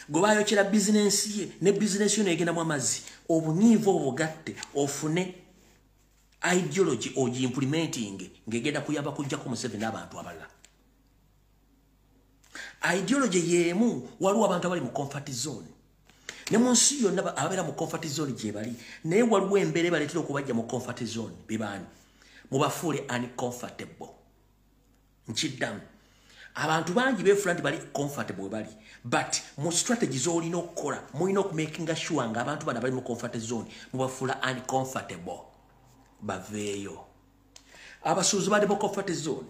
Gwe baayokera bizinensi ye ne bizinensi yo neegendamu amazzi, obunyiivu obugatte ofune ideology ogiimplementing ng'egenda kuyamba kujjako Museveni n'abantu abalala. Ideology yeemu, waliwo abantu abali mu comfort zone. Ne mu nsi yonna ababeera mu comfort zone gye bali, naye waliwo embeera ebaleetera okubajja mu comfort zone. Bibaani mubafuule uncomfortable. Nkiddamu, abantu bangi beefula nti bali comfortable we bali, but mu strategies olina okukola mulina okumakinga sure nga abantu bano bali mu comfort zone mubafuula uncomfortable. Baveeyo. Abasuuzi bali mu comfort zone,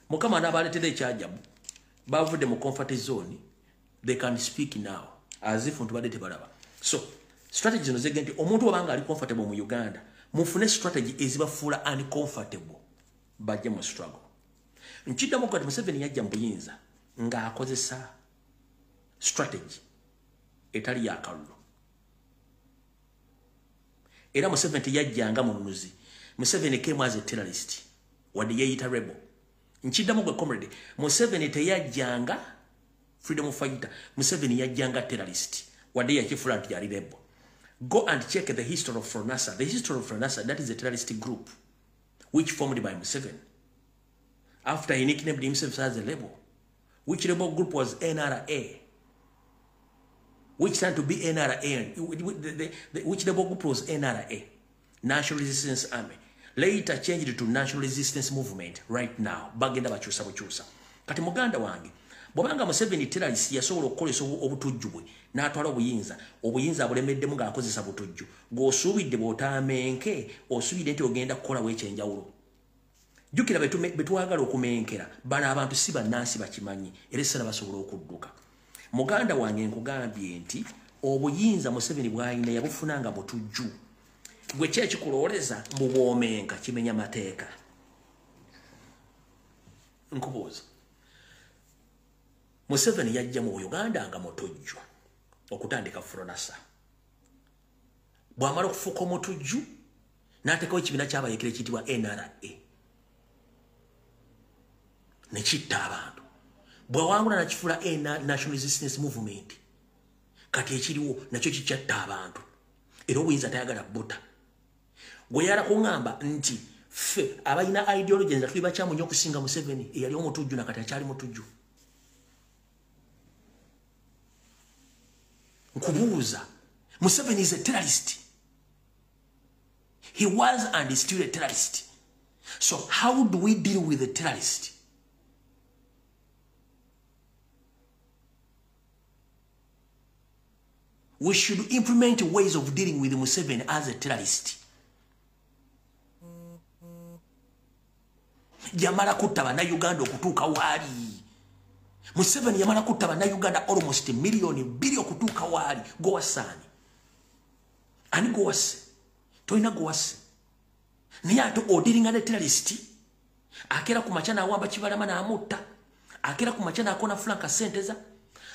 Mukama n'abaleetera ekyajabu, bavudde mu comfort zone, they can speak now as if ntubadde tebalaba. So strategies zino zegenda nti omuntu obanga ali comfortable mu Uganda, mufune strategy ezibafuula uncomfortable bajje mu struggle. Nkiddamu kati Museveni yajja mu buyinza ng'akozesa strategy etali ya kalulu. Era Museveni teyajjanga mununuzi. Museveni came as a terrorist. Wadde yeeyita rebel. Nkiddamu gwe comrade, Museveni teyajjanga freedom fighter. Museveni yajjanga terrorist. Wadde yakifuula nti yali rebel. Go and check the history of Fronasa. The history of Fronasa, that is a terrorist group which formed by Museveni. After he nicknamed himself as a rebel, which rebel group was NRA, which turned to be NRA, which rebel group was NRA, National Resistance Army, later changed to National Resistance Movement right now. Bagenda bakyusa bukyusa. Kati muganda wange, bwabanga Museveni terrorist yasobola okukolesa obutujju bwe n'atwala obuyinza abulemeddemu ng'akozesa butujju, ng'osuubidde bw'otaamenke, osuubidde nti ogenda kukolawo ekyenjawulo. Jukira betwagala okumenkera, bano abantu si bannansi bakimanyi, era essala basobola okudduka. Muganda wange nkugambye nti obuyinza Museveni bw'alina yabufunanga butujju. Gwe ki ekikulooleza mu bwomenka kimenya mateeka? Nkubuuza. Museveni yajja mu Uganda nga mutujju okutandika Fronasa. Bw'amala okufuuka omutujju n'ateekawo ekibiina ky'abayekera ekiyitibwa NRA. Nekitta abantu. Bw'awangula nakifuula National Resistance Movement. Kati ekiriwo nakyo kikyatta abantu. Era obuyinza tayagala buta. Gwe yala kuŋŋamba nti ffe abalina ideology nza tuli bakyamu nnyo okusinga Museveni eyali omutujju nakati akyali mutujju. Nkubuuza, Museveni is a terrorist. He was and is still a terrorist. So how do we deal with a terrorist? We should implement ways of dealing with Museveni as a terrorist. Yamala kutta bannayuganda okutuuka waali. Museveni yamala kutta bannayuganda almost $1 billion okutuuka waali. Gowasaani. Ani gowase? Toyina gowase. Naye ate odiringa ne terrorist. Akeera ku makya n'awamba Kibalama n'amutta. Akeera ku makya n'akona Frank Senteza.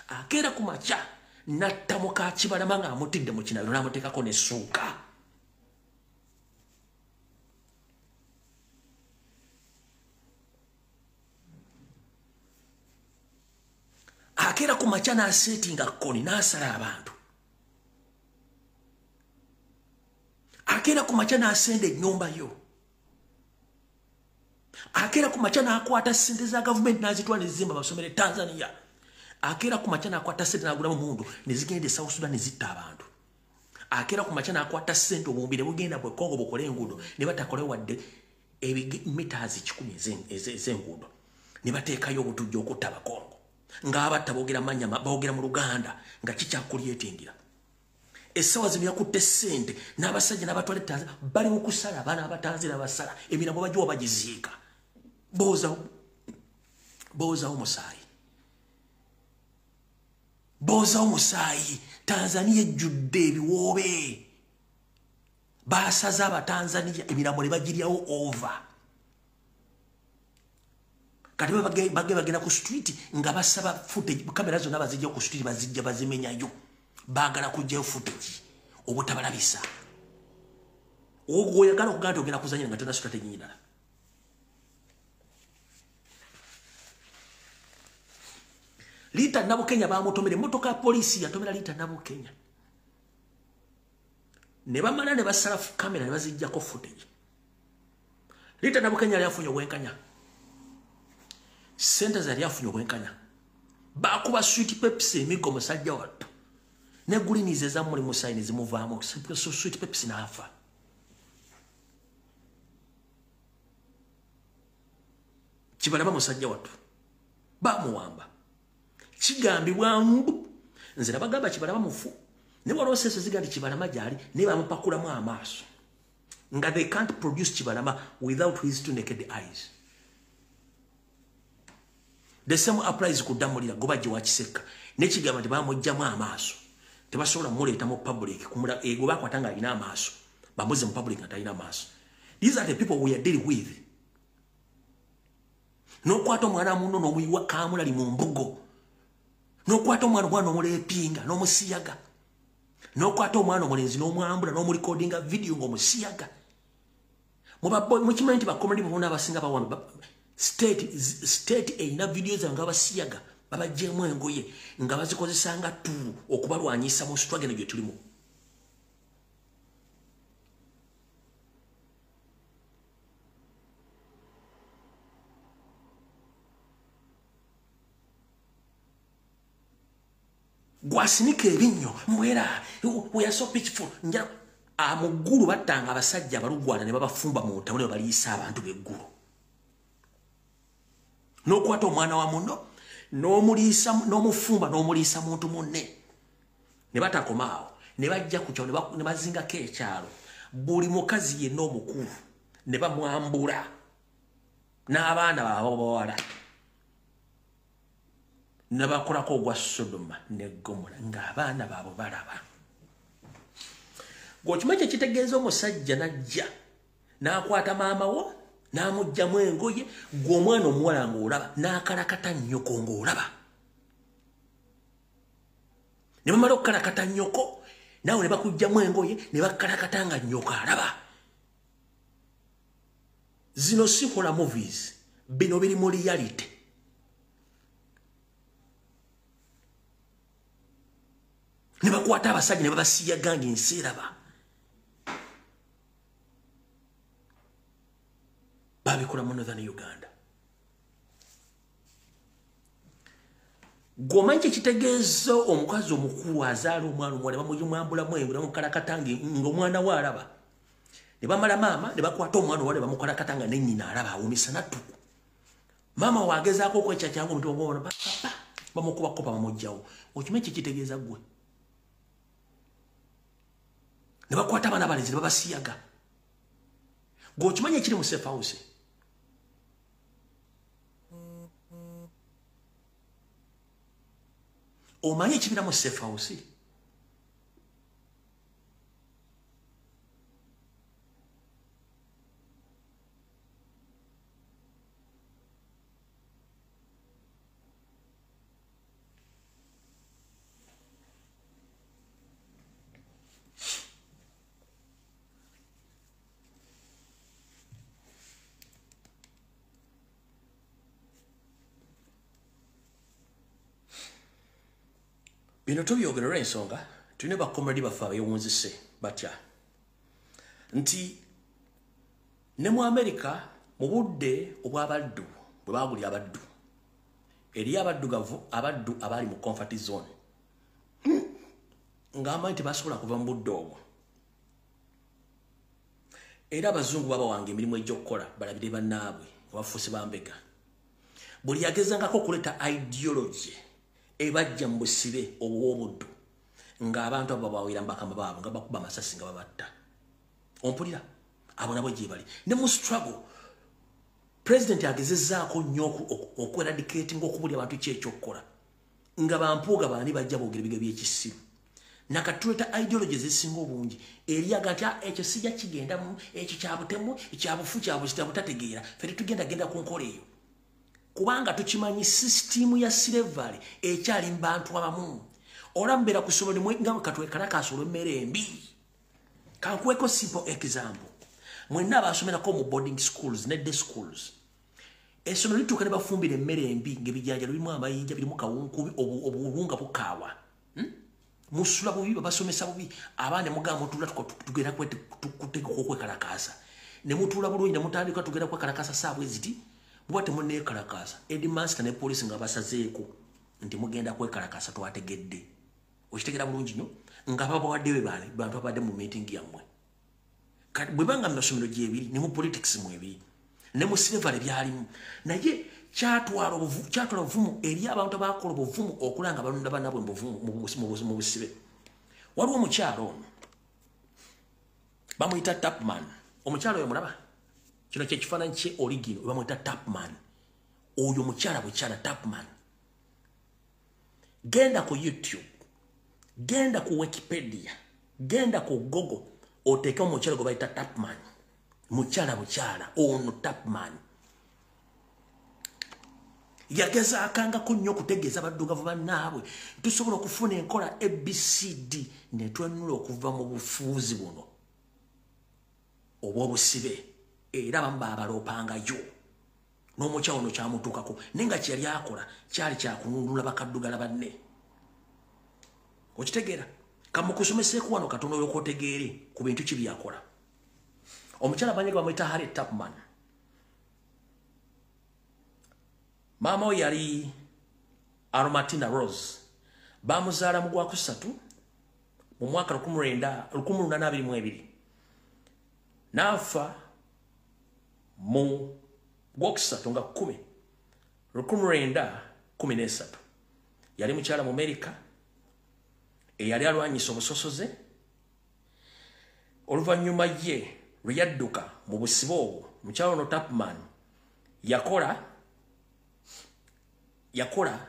Akeera ku makya natta muka Kibalama ng'amutidde mu kinabiro n'amuteekako n'essuuka. Akeera ku makya n'aseetinga kkoni n'asala abantu. Akeera ku makya n'asenda ennyumba yo. Akera ku machana akwata sente za government nazitwala nizimba basomere Tanzania. Akera ku machana akwata sente nagula mu mundu nizigende South Sudan nizitta abantu. Akera ku machana akwata sente obumbire bugenda bwe Kongo bukole engudo ne batakole wadde meters 10 ezengudo. Ne bateekayo obutujjo okutaba Kongo. Ng'abatta boogera manya boogera mu Uganda nga kicha creatingira. Esawa zino yakutte sente n'abasajja n'abatwale Tanzania bali mu kusala abaana abatanzira basala emirambo bajjo bagiziika. Boza omusaayi. Boza omusaayi. Tanzania ejjudde ebiwoobe. Basaza abatanzania emirambo ne bagiryawo over. Kati bagenda ku street nga basaba footage kamera zonna bazijja ku street bazijja bazimenyayo. Bagala kujja footage obutabalabisa. Oyagala okuganda ogenda kuzanya nga tena strategy nyina. Lita nabo Kenya bamutomere motoka polisi yatomera Lita nabo Kenya. Ne bamala ne basala kamera ne bazijja ko footage. Lita nabo Kenya yafunye obwenkanya. Sente za yafunye obwenkanya. Bakuba sweet Pepsi emigo musajja wattu. Ne gulinize za muri musaini zimuvamo so sweet Pepsi na afa. Kibalaba musajja wattu. Bamuwamba. Kigambibwa mbu nzira bagamba Kibalaba mufu. Ne walosese zigandi Kibalama jali ne bamupakulamu amaaso. Nga they can't produce Kibalama without his two naked eyes. The same applies ku Damulira gobaje wa Kiseka. Ne kigamba tebamujjamu amaaso. Tebasobola muleta mu public kumula ego bakwatanga alina amaaso. Bamuze mu public atalina amaaso. These are the people we are dealing with. No kwato mwana muno no muyiwa kamula li mu mbugo. No kwato mwana bwana omulepinga no musiyaga. No kwato mwana omulenzi no mwambula no recordinga video ngo musiyaga. Mu kimenti ba comedy bona abasinga bawana state ina videos nga basiyaga babajjemu engoye nga bazikozesanga tu okubalwanyisa mu struggle gye tulimu. Gwasinike ebinyo mwera we are so peaceful nja amugulu batanga abasajja balugwana ne babafumba mu ntawone baliyisa abantu beggulu. No kwata omwana wa muno no mulisa no mufumba no mulisa muntu munne ne batakomaawo ne bajja ku kyalo ne bazinga ke ekyalo buli mukazi ye no mukulu ne bamwambula n'abaana baabo bawala ne bakolako ogwa Sodoma ne Gomora ng'abaana baabo balaba. Gwokimache kitegeeza omusajja najja n'akwata maama wo n'amugjamu engoye gw'omwana omuwala ng'olaba n'akalakata nnyoko ng'olaba. Ne bamala okukalakata nnyoko naawe ne bakugjamu engoye ne bakalakata nga nnyoko alaba. Zino si horror movies, bino biri mu reality. Ne bakwata abasajja ne babasiyaga ng'ensi eraba. Babikola mu Northern Uganda. Gomanche kitegeeza omukazi omukulu azaala omwana omuwala bamuyumwambulamu engo bamukalakata ng'omwana we alaba. Ne bamala maama ne bakwata omwana omuwala bamukalakata nga ne nnyina alaba awumisa nattuku. Maama waagezaako okwekya kyangu omuntu omubona papa bamukuba kopa bamugjawo. Okimanyi kitegeeza ggwe. Ne bakwata abaana abalenzi ne babasiyaga. Gwokimanyi ekiri mu safe house. Omanyi ekibira mu safe house. Bino tubyogerera ensonga tulina bakomedi baffe abeewunzise batya nti ne mu America mu budde obw'abaddu bwe baaguli abaddu eri abaddugavu abaddu abali mu comfort zone ng'amanyi tebasobola kuva mu budde obwo era abazungu babawanga emirimu egy'okukola balabire bannaabwe abafuusi bambega buli yagezangako okuleeta ideology ebajja mu busibe obw'obuddu ng'abantu abo babawera mu bakama baabwe nga bakuba amasasi nga babatta ompulira abo nabo gye bali ne mu struggle president agezezzaako nnyo okweradicating okubulya abantu kyekyokukola nga bampuuga baani bajja boogera ebiga by'ekisiru nakatuleta ideology zisinga obungi eriyaga nti ekyo sijja kigendamu ekyo kyabutemu ekyabufu kyabutategeera ffe tetugenda ku nkola eyo kubanga tukimanyi sisitimu ya slavery ekyali mu bantu abamu olambera ku ssomero nga katwekalakaasa olw'emmere embi kankuweko simple example mwenna abaasomerako mu boarding schools ne day schools essomero lituuka ne bafumbira emmere embi ng'ebijanja birimu amayinja birimu kawunkubi obuwunga bukaawa musula bubi babasomesa bubi abaana mugamba mutula tugenda kuteka okwekalakaasa ne mutula bulungi ne mutandika tugenda kwekalakaasa saabwe ziti buba temunneekalakaasa headmaster ne poliisi nga basazeeko nti mugenda kwekalakaasa twategedde okitegera bulungi nnyo nga babawadde be baali bantu abadde mu meeting yammwe bwe banga mu masomero gyebiri ne mu politics mwebiri ne mu slavery byalimu naye kyatwala obuvumu eri abantu abakola obuvumu okulanga balonda bannabwe mu busibe waliwo omukyalo ono bamuyita tapman omukyalo oyo mulaba kino kyekifaananyi kye origino bamuyita tapman oyo mukyala bwekyala tapman genda ku YouTube genda ku Wikipedia genda ku Google oteeke omukyala gwe bayita tapman mukyala bukyala ono tapman yagezaakangako nnyo okutegeeza baddugavu bannaabwe tusobola okufuna enkola ABCD ne twenula okuva mu bufuuzi buno obw'obusibe era bamu baabaloopangayo n'omukyalo ono kyamutuukako naye nga kyeyali akola kyali kyakununula bakaddugala banne okitegeera kamukusomeseeku wano katono olw'okwotegeere ku bintu ki byakola omukyala banyega bamuyita Harriet Tubman maama we yali Aromatina Rose bamuzaala mu Gwakusatu mu mwaka 1822 n'afa mu Gwokusatu nga 1913 yali mukyala mu Amerika eyali alwanyisa obusosoze oluvannyuma ye lwe yadduka mu busibe obwo mukyala ono Tubman yakola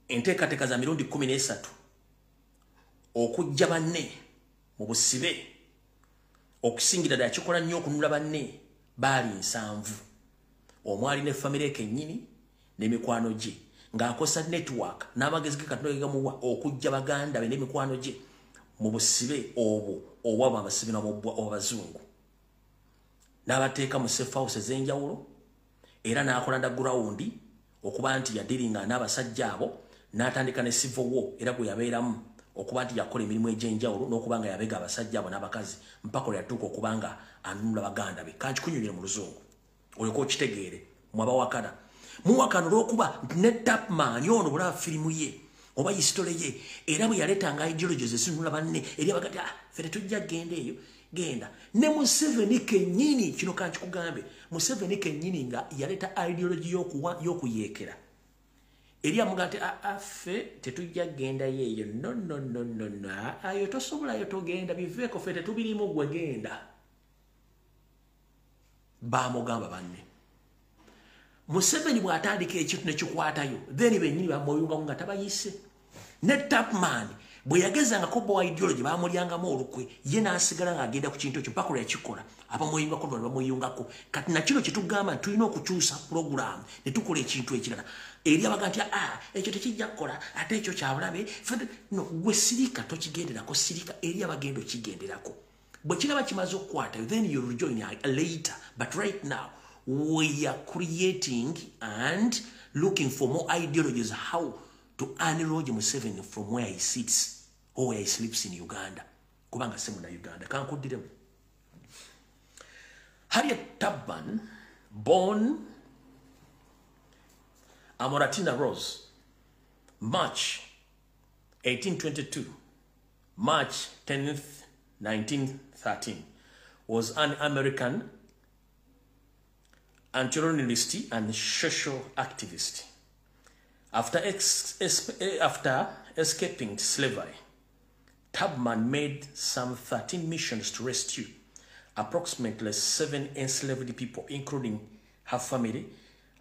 enteekateeka za mirundi 13 okujja banne mu busibe okusingira ddala kikola nnyo okununula banne baali 7 omwali ne famire kennyini n'emikwano gye ng'akosa network n'amagezi ge Katonda ge gamuwa okujja baganda be n'emikwano gye mu busibe obwo obwabo abasibe n'abazungu n'abateeka mu safe house ez'enjawulo era n'akola underground okuba nti yadiringa n'abasajja abo n'atandika ne civil war era gwe yabeeramu okuba nti yakola emirimu egy'enjawulo n'okuba nga yabega abasajja abo n'abakazi mpaka olwo yatuuka okuba nga anunula baganda be kankikunyonyere mu luzungu olyoka okitegeere mwabawakana muwakana olw'okuba ne Tubman ono bulaba firimu ye oba hisitole ye era bwe yaleetanga ideologies ezinunula banne eri abagati ffe tetujja genda eyo genda ne Museveni kennyini kino kankikugambe Museveni kennyini nga yaleeta ideology y'okuyeekera eri amuga nti ffe tetujja genda yeeyo no ayo tosobolayo togenda biveeko ffe tetubirimu gwe genda baamugamba banne Museveni bw'atandika ekintu ne kikwatayo then bennyini bamweyungamu nga tabayise ne Tubman bwe yagezangako bwa ideology baamulyangamu olukwe ye n'asigala ng'agenda ku kintu ekyo mpaka olwo yakikola abamweyungako lwali bamweyungako kati nakino kyetugamba tulina okukyusa puroguramu ne tukola ekintu ekirala eri abaga nti ekyo tekijja kukola ate ekyo kyabulabe no gwe sirika tokigenderako sirika eri abagenda okigenderako bwe kiraba kimaze okukwatayo then you rejoin later but right now we are creating and looking for more ideologies how to unload Museveni from where he sits or where he sleeps in Uganda. Kubanga semu na Uganda. Kankudiremu. Harriet Tubman, born Amoratina Rose, March 1822, March 10th, 1913, was an American anti-colonialist and social activist. After escaping slavery, Tubman made some 13 missions to rescue approximately 7 enslaved people, including her family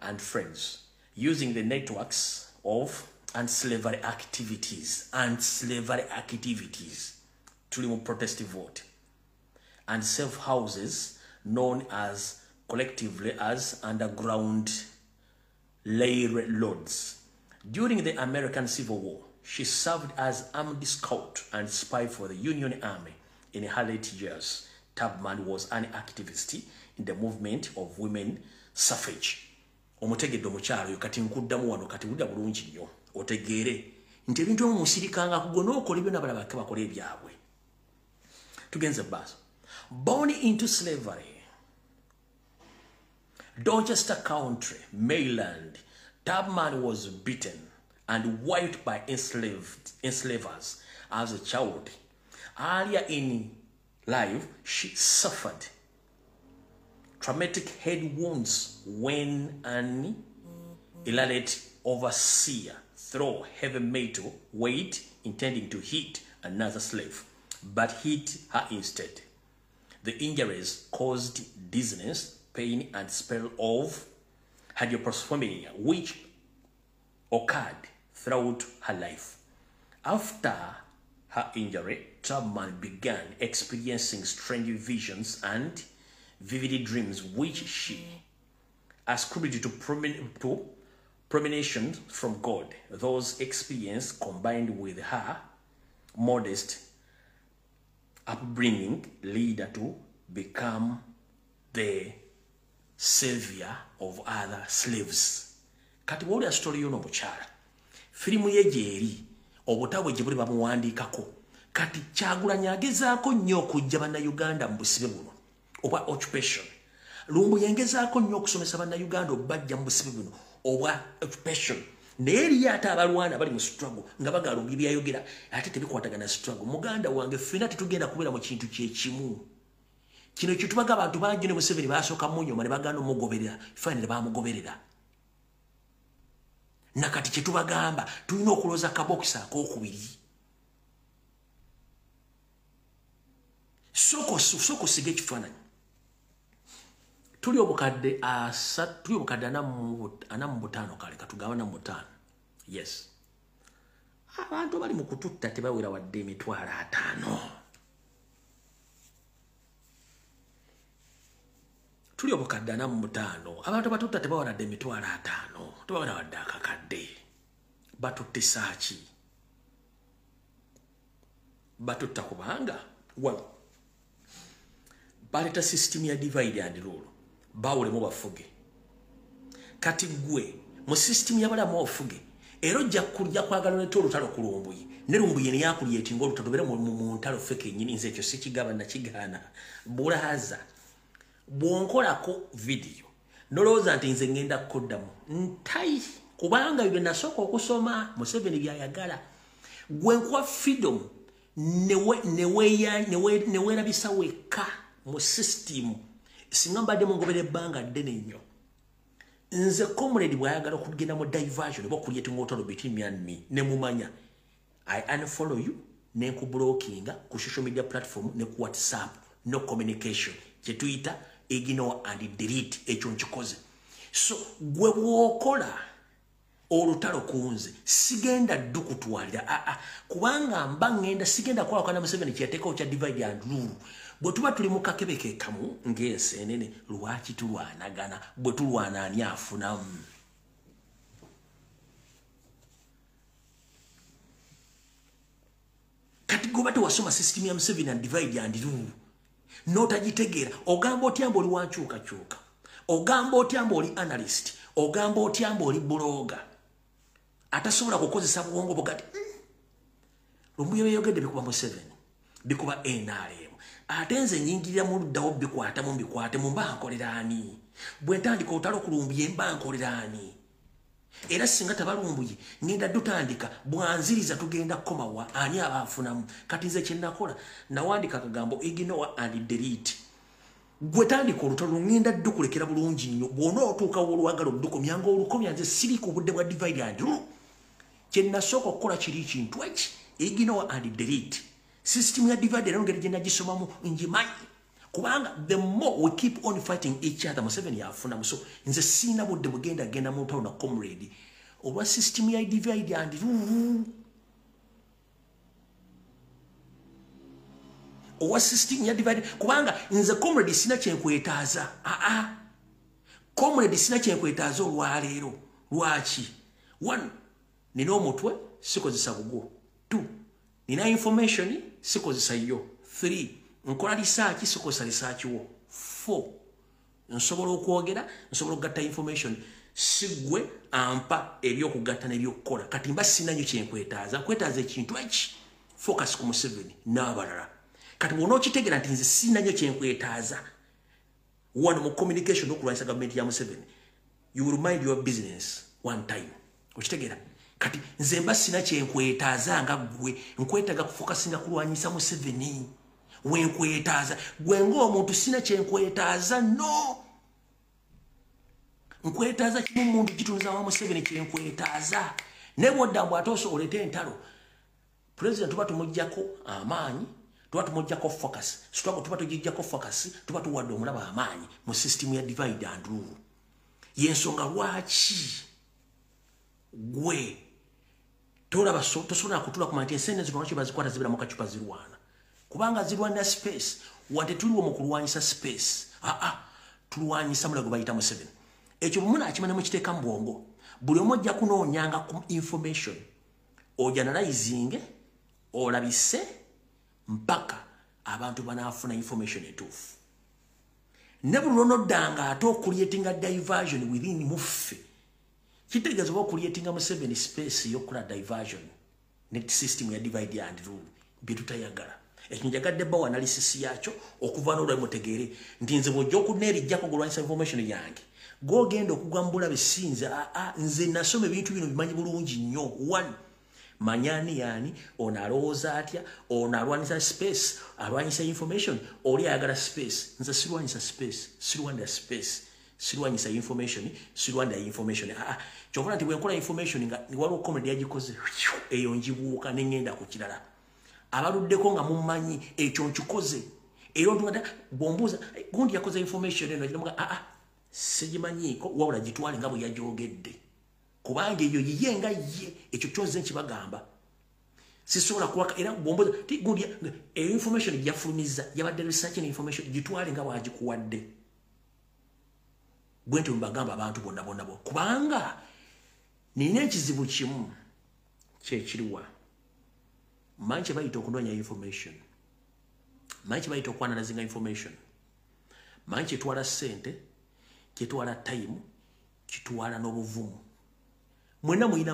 and friends, using the networks of slavery activities to remove protestive vote and safe houses known as collectively as underground railroads. During the American Civil War, she served as armed scout and spy for the Union Army in her late years. Tubman was an activist in the movement of women suffrage. Omutegedde omukyalo yo kati nkuddamu wano kati wulira bulungi nnyo otegeere nti ebintu omusirikanga kugona okola ebyo n'abalala bakke bakola ebyabwe. Tugenze baaso. Born into slavery, Dorchester County, Maryland, Tubman was beaten and whipped by enslavers as a child. Earlier in life, she suffered traumatic head wounds when an illiterate overseer threw heavy metal weight intending to hit another slave, but hit her instead. The injuries caused dizziness, pain, and spell of hydroposphemia, which occurred throughout her life. After her injury, Tubman began experiencing strange visions and vivid dreams, which she ascribed to premonitions from God. Those experiences, combined with her modest upbringing, lead her to become the savior of other slaves. Kati woli a story yono mukyala. Filimu ye gyeri obutabwe gye buli bamuwandiikako. Kati Kyagulanyi agezaako nnyo okujja bannayuganda mu busibe buno obwa occupation. Lumbuye yengezaako nnyo okusomesa bannayuganda obajja mu busibe buno obwa occupation. Naye eriyo ate abalwana bali mu struggle nga bagalumbye byayogera ate tebikwatagana struggle. Muganda wange ffenna tetugenda kubeera mu kintu kyekimu. Kino kye tubaga abantu bangi ne Museveni baasooka munyoma ne bagaana omugoberera fine ne baamugoberera. Nakati kye tubagamba tulina okulooza kabokisi ak'okubiri. Soko sige ekifaananyi. Tuli obukadde 45 kale katugaba na 5. Yes. Abantu bali mu kututta tebawera wadde emitwalo 5. Tuli obukadde 45. Abantu batutta tebawera wadde emitwalo 5. Tebawera wadde akakadde. Batutte saaki. Batutta kubanga well baleta system ya divide and rule. Bawulemu bafuge. Kati gwe mu system yabalamu ofuge era ojja kulya kwagala ne olutalo ku Lumbuye ne Lumbuye ne yakuliyeti ngo olutalo bere mu ntalo feke nyini nze ekyo sikigaba na kigaana bulahaza bwonkolako video noloza nti nze ngenda kuddamu ntai kubanga byo nasooka okusoma Museveni byayagala gwe kwa freedom newe rabisa weka mu system singamba mu ngobere banga ddene nnyo. Nze comrade bwayagala okugenda mu diversion oba okuliyeti ng'otalo between me and me ne mumanya I unfollow you ne nkublockinga ku social media platform ne ku WhatsApp no communication kye tuyita ignore and delete ekyo nkikoze. So gwe bw'okola olutalo kunze sigenda ddu kutwalira kubanga mba ngenda sigenda kwawukana Museveni kyateekawo kya divide and rule. Bwe tuba tuli mu kakebeke kamu ng'enseenene lwaki tulwanagana bwe tulwana ani afunamu. Kati goba tewasoma system ya Museveni and divide and rule n'otagitegeera ogamba otyamba oli wankyukakyuka ogamba otyamba oli analyst ogamba otyamba oli blogger atasobola kukozesa bwongo bugati Lumbuye yayogedde bikuba Museveni bikuba NRM atenze nyingirira mu luddawo bikwata mu mbankolerani bwe ntandika otalo kulumbuye mbankolerani era singa tabalumbuye ngenda dutandika bwanziriza tugenda komawa ani abafunamu kati nze kyennakola nawandika akagambo ignore and delete gwe tandika olutalo ngenda dukulekera bulungi nnyo bw'ona otuuka olwagala odukomyanga olukomya nze siri ku budde bwa divide and rule kyennasooka okukola kiri kintu eki ignore and delete system ya divide and rule gye nagisomamu ngimanyi kubanga the more we keep on fighting each other Museveni yafuna so nze sina budde bugenda genda mu town na comrade olwa system ya divide and rule owa system ya divide kubanga nze comrade sina kyenkwetaaza comrade sina kyenkwetaaza olwaleero lwaki 1 nina omutwe sikozesa bugo 2 nina information sikozesa yo 3 nkola research sikozesa research wo 4 nsobola okwogera nsobola okugatta information sigwe ampa ebyokugatta n'ebyokukola kati mba sina nnyo kyenkwetaaza nkwetaaza ekintu eki focus ku Museveni n'abalala kati bw'ona okitegera nti nze sina nnyo kyenkwetaaza wano mu communication okulwanyisa gavumenti ya Museveni you will mind your business one time okitegera kati nze mba sina kyenkwetaaza nga gwe nkwetaaga kufokasinga kulwanyisa Museveni wenkwetaaza gwe ng'omuntu sina kyenkwetaaza no nkwetaaza kimu muntu gitunza wa Museveni kyenkwetaaza ne bwodda mbw ate olete entalo president tuba tumuggyako amaanyi tuba tumuggyako focus tuba tugijjako focus tuba tuwadde omulaba amaanyi mu system ya divide and rule yensonga lwaki gwe tolaba tosobola kutula ku manti ensene zino lwaki bazikwata zibira mu kacupa zirwana kubanga zirwanira space wadde tuliwo mu kulwanyisa space tulwanyisa mulago bayita Museveni ekyo bumuna akimanya mu kiteeka mu bwongo buli omu ojja kunoonyanga ku information ojanalizinge olabise mpaka abantu banaafuna information etuufu ne buli lwonoddanga ate okuliyetinga diversion within muffe kitegeeza oba okuliyetinga Museveni space y'okukola diversion ne system ya divide and rule bye tutayagala ekyo njagadde bawa analysis yakyo okuva n'olwa mutegeere nti nze bw'ojja okuneerijjako golwanyisa information yange gogenda okugwambula bisinze nze nasoma ebintu bino bimanyi bulungi nnyo 1 manyani yani ono alowooza atya ono alwanyisa space alwanyisa information oli ayagala space nze sirwanyisa space sirwanira space sirwanyisa information sirwanira information kyovuna nti bwenkola information nga waliwo comedy yagikoze eyo njibuuka nengenda ku kirala abaluddeko nga mumanyi ekyo nkikoze era ontugada bombuuza gundi yakoze information eno giramuga sigimanyiiko wabula gitwale nga bwe yagyogedde kubanga eyo yiye nga ye ekyo kyoze nkibagamba sisobola kuwaka era bombuuza ti gundi eyo information gyafulumiza yabadde research ne information gitwale nga bwagikuwadde bwe ntyo mbagamba abantu bonna bonna bo kubanga nina ekizibu kimu kyekiriwa manyi kye bayita okunoonya information manyi kye bayita okwanalazinga information manyi kyetwala ssente kyetwala time kitwala n'obuvumu mwena muyina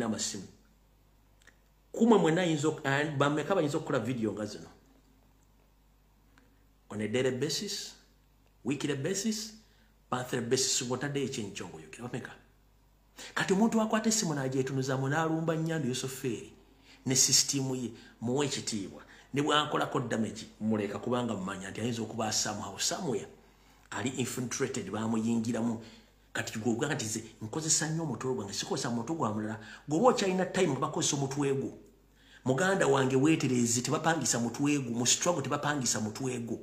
amasimu kumwe mwena bameka bayinza okukola video nga zino on a daily basis weekly basis monthly basis ng'otaddeyo ekyenkyongo oyogera bameka kati omuntu akwata essimu n'agyetunuzaamu n'alumba Nnyando Yosofeeri ne sisitimu ye muwe ekitiibwa ne bwankolako damage muleka kubanga mumanya nti ayinza okuba somewhere ali infiltrated bamuyingiramu kati gwoga nti ze nkozesa nnyo omutwe gwange sikozesa mutwe gwa mulala gwoba okyalina time bakozesa omutwe gwo muganda wange weeterezi tebapangisa mutwe gwo mu struggle tebapangisa mutwe gwo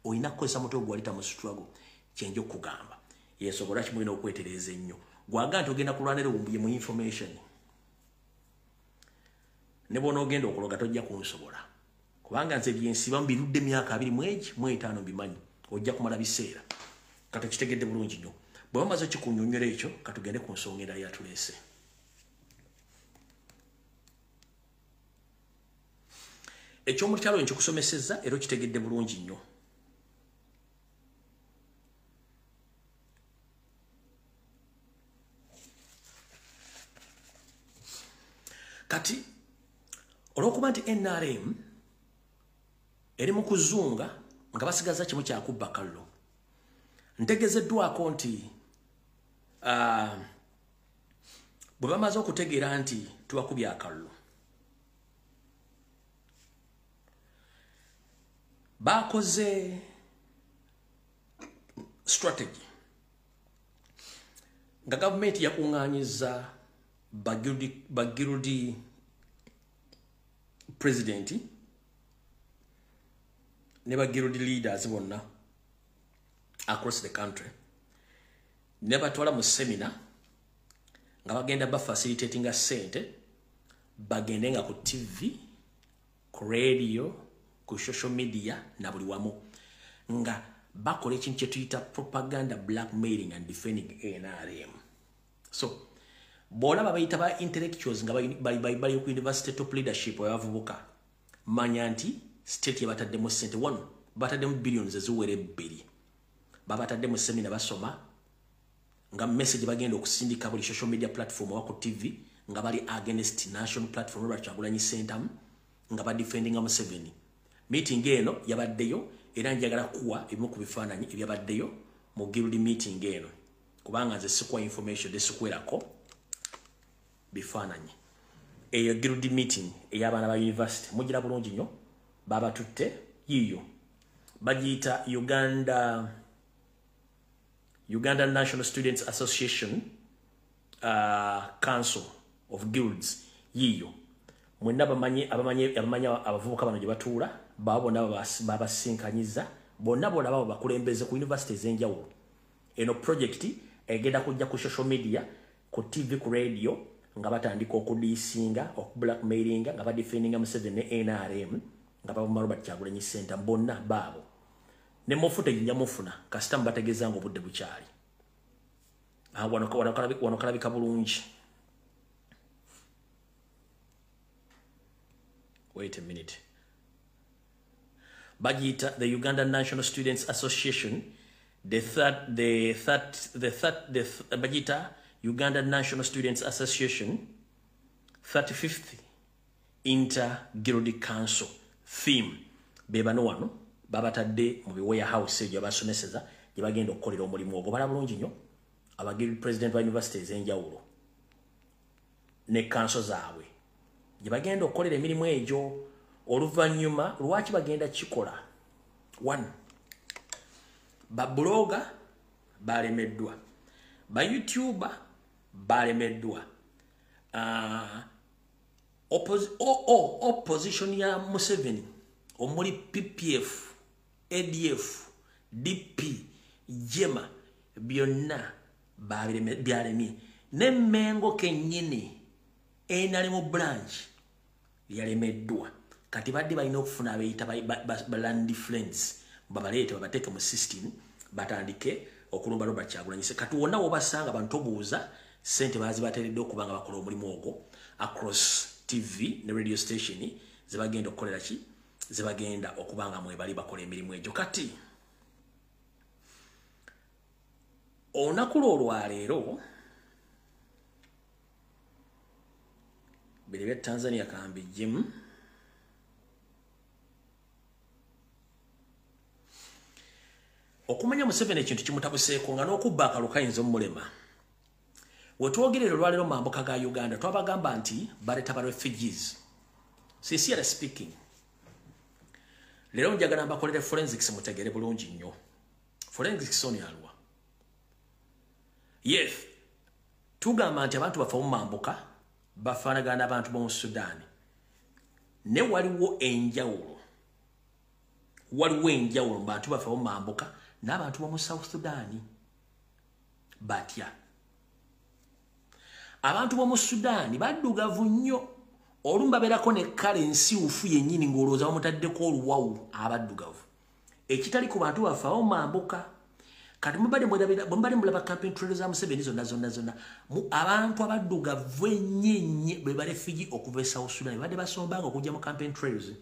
olina kukozesa mutwe gwo walita mu struggle kyenja okugamba yesobola kimulina okwetereza ennyo gwaga nti ogenda kulwanira Lumbuye mu information ne bona ogenda okuloga tojja kunsobola kubanga nze byensiba mbirudde emyaka 25 bimanyi ojja kumala biseera kati kitegedde bulungi nnyo bwe bamaze kikunyonyola ekyo katugende ku nsonga endala yatuleese ekyomukyalo nkikusomesezza era kitegedde bulungi nnyo kati olwokuba nti NRM eri mu kuzunga nga basigaza kimu kyakubba kallo ntegezeddwako nti bwe bamaze okutegeera nti tubakubye akallo bakoze strategy nga gavumenti yakuŋŋaanyiza bagirudi presidenti ne bagirudi leaders bonna across the country ne batwala mu seminar nga bagenda facilitating sente bagende nga ku TV ku radio ku social media na buli wamu nga bakola ekintu kye tuyita propaganda blackmailing and defending NRM. So bona babayita ba intellectuals nga bali ku university top leadership yavubuka manya nti state yabataddemu sente 1 bataddemu billions eziwere 2 babataddemu seminar basoma nga message bagenda okusindika buli social media platform wa ku TV nga bali against national platform Robert Kyagulanyi Center nga ba defending Museveni. Meeting eno yabaddeyo era njagala kuwa ebimu ku bifaananyi ebyabaddeyo mu guild meeting eno kubanga nze sikwa information desikwerako bifaananyi eyo guild meeting ey'abaana ba university mugira bulungi nnyo baba tutte yiyo bagiyita Uganda National Students Association Council of Guilds yiyo mwenna abamanyi abavubuka bano gye batuula babona babasinkanyiza bonna babo bakulembeze ku university ez'enjawulo eno project egenda kujja ku social media ku TV ku radio nga batandika okudiisinga okublackmailinga nga badefendinga Museveni ne NRM nga bavuma Robert Kyagulanyi Center bonna baabo ne mufuta jinja mufuna kasita mbategeza ngo budde bukyali wano kalabika bulungi. Wait a minute. Bagita, the Uganda National Students Association, Bagita, Uganda National Students Association, 35th Inter-Guild Council theme. Bebano wano, babatadde mu warehouse gye basomeseza gye bagenda okukolera omulimu ogwo bala bulungi nnyo abagirdi president wa university ez'enjawulo ne council zaabwe gye bagenda okukolera emirimu egyo oluvannyuma lwaki bagenda kikola 1 babloga balemeddwa ba YouTuber balemeddwa opposition ya Museveni omuli PPF ADF DP Jema byonna byalemye n'emmengo kennyini enali mu branch yalemeddwa kati badde balina okufuna abeeyita balandi friends babaleete babateeke mu system batandike okulumba Robert Kyagulanyi kati wonna wobasanga bantu obuuza sente bazibateeredde okuba nga bakola omulimu ogwo across TV ne radio station zebagenda okukolera ki zebagenda okuba nga mwebali bakola emirimu egyo kati olunaku olwaleero biri bya Tanzania kambijjemu okumanya Museveni ekintu kimutabuseeko nga n'okubba akalulu kayinza omulema wetwogerera olwaleero mu mambuka ga Uganda twabagamba nti baleeta ba refugees sincerely speaking leero njagala mbakolere forensics mutegere bulungi nnyo forensics oni alwa yes tugamba nti abantu bafa mu mambuka bafaanagana abantu b'omu Sudan ne waliwo enjawulo mu bantu bafa mu mambuka n'abantu b'omu South Sudan batya abantu b'omu Sudan baddugavu nnyo olumu babeerako ne kale ensiwufu yennyini ng'olowooza bamutaddeko oluwawu abaddugavu ekitali ku bantu bafa mu mambuka kati mbali mulaba campaign trailers za Museveni zonna abantu abaddugavu ennyo be barefugee okuva e South Sudan badde basombanga okujja mu campaign trailers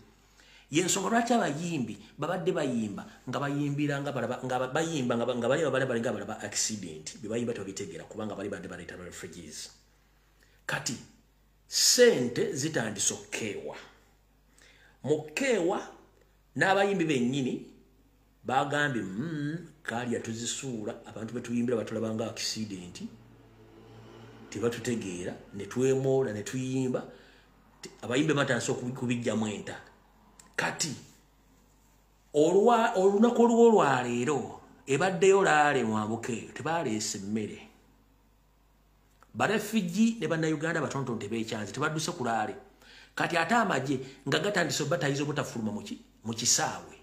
yensonga lwaki abayimbi babadde bayimba nga bayimbira nga bayimba nga bali nga balaba accident bye bayimba tebabitegeera kubanga bali badde baleeta refugees kati sente zitandise okkeewa Mukewa n'abayimbi bennyini bagambye kali atuzisuula abantu betuyimbira batulabanga accident tebatutegeera ne twemoola ne tuyimba abayimbe batandise okubijjamu enta kati olunaku oluwo olwaleero ebaddeyo laale mwambukeeyo tebaleese emmere barefugee ne bannayuganda batonotono tebeekyanze tebadduse ku laale kati ate amagye nga gatandise obatayiza obutafuluma mu kisaawe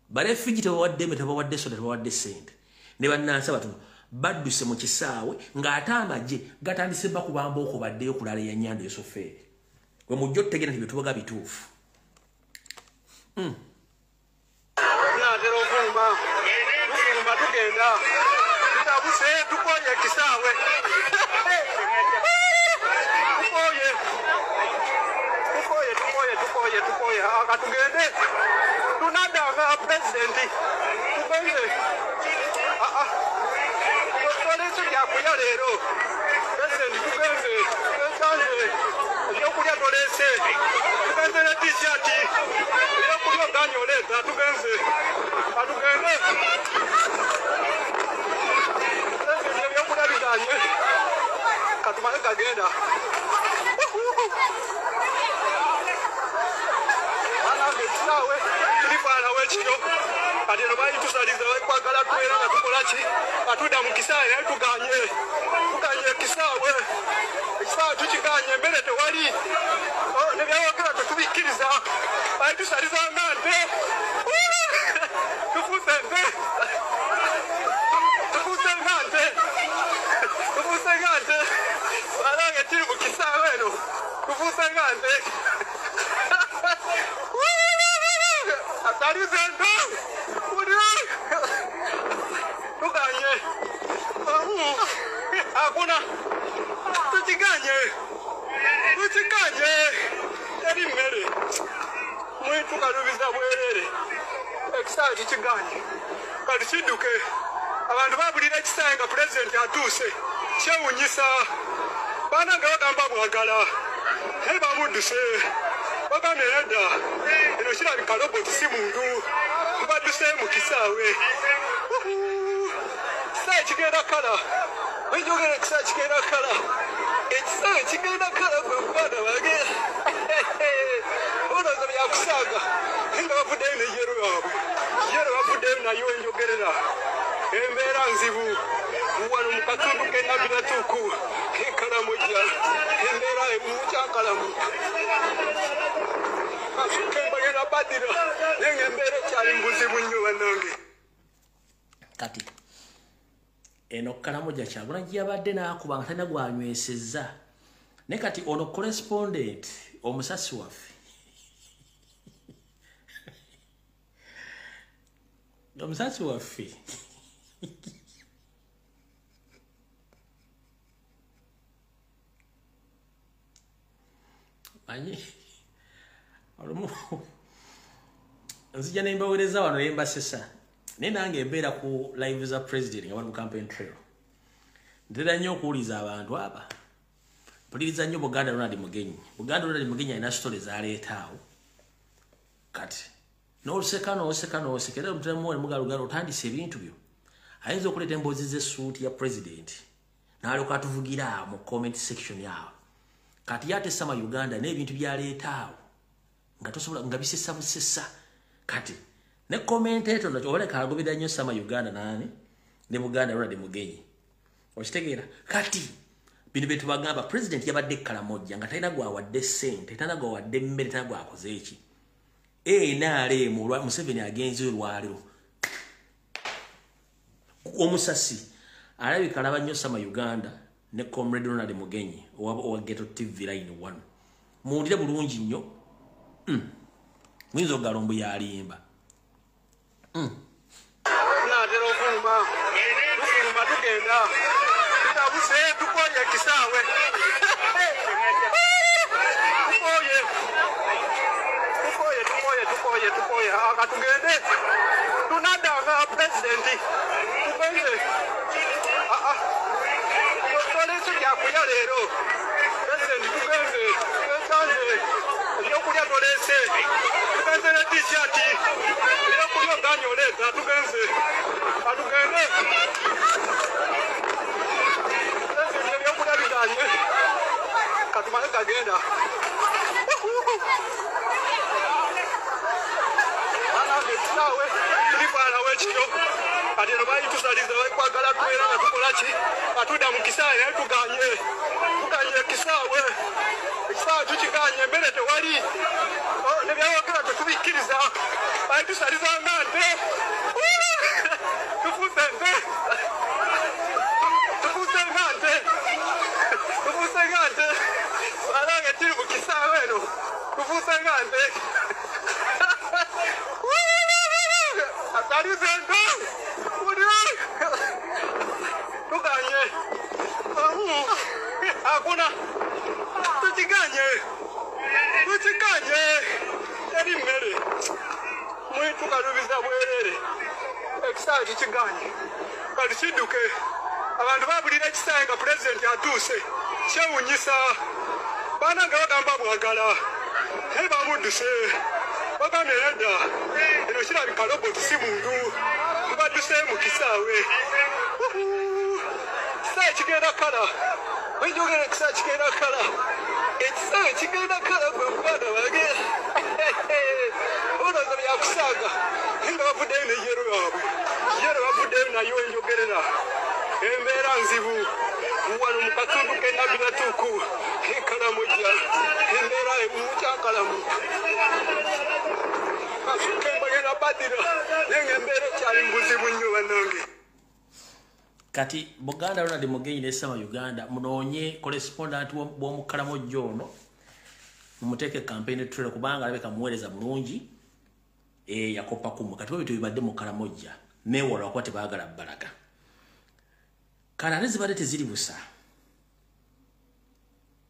barefugee tebawadde emmere tebawadde soda tebawadde ssente ne bannansi abatono badduse mu kisaawe ng'ate amagye gatandise bakubamba okwo baddeyo ku laale ya Nnyando Yosofeeri we mujja otutegeera nti bye tubaga bituufu naatera okuma tufuluma tugenda tutabuse tukoye kisaawe tukoye akatugende tunadanga presidenti tugenze tolese byakulya leero presidenti tugenze ekyanje ebyokulya tolese tugenze ne tishati ebyokulya oganye oleeza tugenze atugende ebyokulya biganye katumale gagenda nawe tulifana wekiro kati eno bayitusaliza bakwagala twera nga tukolaki atudda mu kisaawe naye tuganye ekisaawe ekisaawe tukiganye emmere tewali nebyawogera tetubikkiriza bayitusaliza nga nte tufuuse nga nte alange tiri mu kisaawe eno tufuuse nga nte atalizendo tuganye hakuna tukiganye eri mmere mwitukalubiza bwerere ekisaawe tukiganye kati kidduke abantu babulira ekisaawe nga pulezidenti atuuse kyewunyisa baana nga bagamba bwagala naye bamudduse bagambye nedda eno kirabika roboti si muntu tubadduse mu kisaawe ekisaawe kigenda kala ojogera ekisaawe kigenda kala ekisaawe kigenda kala gwe mwana wange olowooza byakusaaga naye nga bavuddeyo ne yero yaabwe yero bavuddeyo nayo enjogerera embeera nzibu wano mu katundu k'ennabiratuuku k'enkalamojja embeera emukyankalamu kembagenda badira naye ng'embeera ekyali mbuzibu nnyo bannange kati eno Kalamoja Kyagulanyi yabadde n'akuba nga talina gwanywesezza naye kati ono correspondent omusasi waffe omusasi waffe manyi olumu nzija nembaweereza wano nembasesa naye nange embeera ku live za president nga bali mu campaign trail ntera nnyo okuwuliza abantu aba mpuliriza nnyo Buganda Ronald Mugenyi alina sitole zaleetaawo kati n'oseka era omuteramu nemugalugala otandise ebintu byo ayinza okuleeta emboozi z'essuuti ya president n'alyoka atuvugira mu comment section yawo kati yatessa mu Uganda n'ebintu byaleetaawo nga tosobola nga bisesa busesa kati ne commentator nakyo oleka agobera nnyo sama Uganda nani ne Buganda Ronald Mugenyi okitegeera kati bino betu bagamba president yabadde Kalamoja nga talina gwawadde ssente talina gwawadde mmere talina gwakoze eki naale Museveni agenze olwaliro omusasi alabika alaba nnyo sama Uganda ne Comrade Ronald Mugenyi owa Ghetto TV line 1 muwulire bulungi nnyo muyinza okugala Lumbuye alimba naatera okuma tufuluma tugenda tutabuse tukoye ekisaawe tukoye akatugende tunadanga presidenti tugenze tolese byakulya leero presidenti tugenze Abantu babulira ekisanga president atuuse kyewunyisa baana nga bagamba bwagala naye bamudduse bagambye nedda eno kirabika roboti si muntu tubadduse mu kisaawe kisaawe kigenda kala wenjogera ekisaawe kigenda kala ekisaawe kigenda kala gwe muganda wange olowooza byakusaaga naye nga bavuddeyo ne yero yaabwe yero bavuddeyo nayo enjogerera embeera nzibu wano mu katundu k'ennabinatuuku ekalamoja embeera emukyankalamu kembagenda badira naye ngaembeera ekyali mubuzibu nnyo bannange. Kati Buganda Ronald Mugenyi ne Sama Uganda munoonye correspondent bw'omukalamoja ono mumuteeke campaign trailer kubanga alabeka muweereza mulungi yakopa kumu kati bwe tubadde mu kalamoja neewala okuba tebaagala bbalaga kana zibadde teziri busa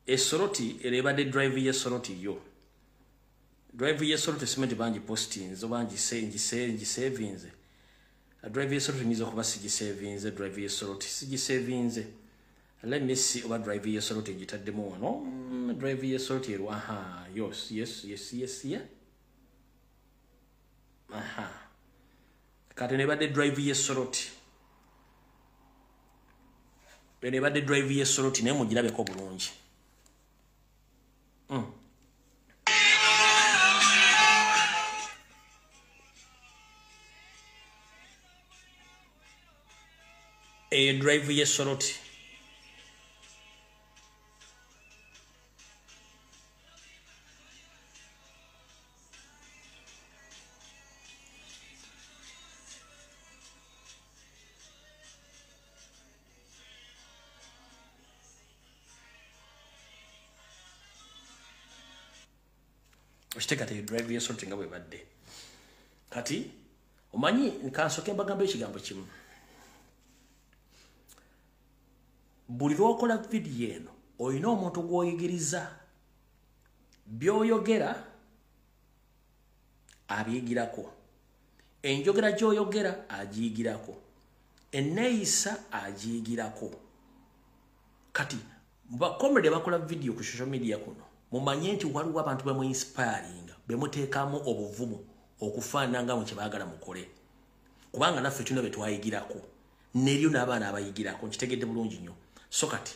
esoroti erebadde drive y'esoroti yo drive y'esoroti simanyi bangi postings obangi savings drive y'esoroti nizo kuba sigi savings drive y'esoroti sigi savings let me see oba drive y'esoroti gitaddemu wano drive y'esoroti ero aha yes yeah aha kati nebadde drive y'esoroti bene badde drive y'esoroti naye mugirabeko bulungi drive y'esoroti Oshiteka te drive y'esoroti nga bwe badde kati omanyi nkansoke mbagamba ekigambo kimu buli lwokola video eno olina omuntu gw'oyigiriza by'oyogera abiyigirako enjogera gy'oyogera agiyigirako enneeyisa agiyigirako kati bakomede bakola video ku social media kuno mumanye nti waliwo abantu bamwe inspiring bemuteekamu obuvumu okufaanana nga mu kye baagala mukole kubanga naffe tulina bye twayigirako neryo n'abaana abayigirako nkitegedde bulungi nnyo so kati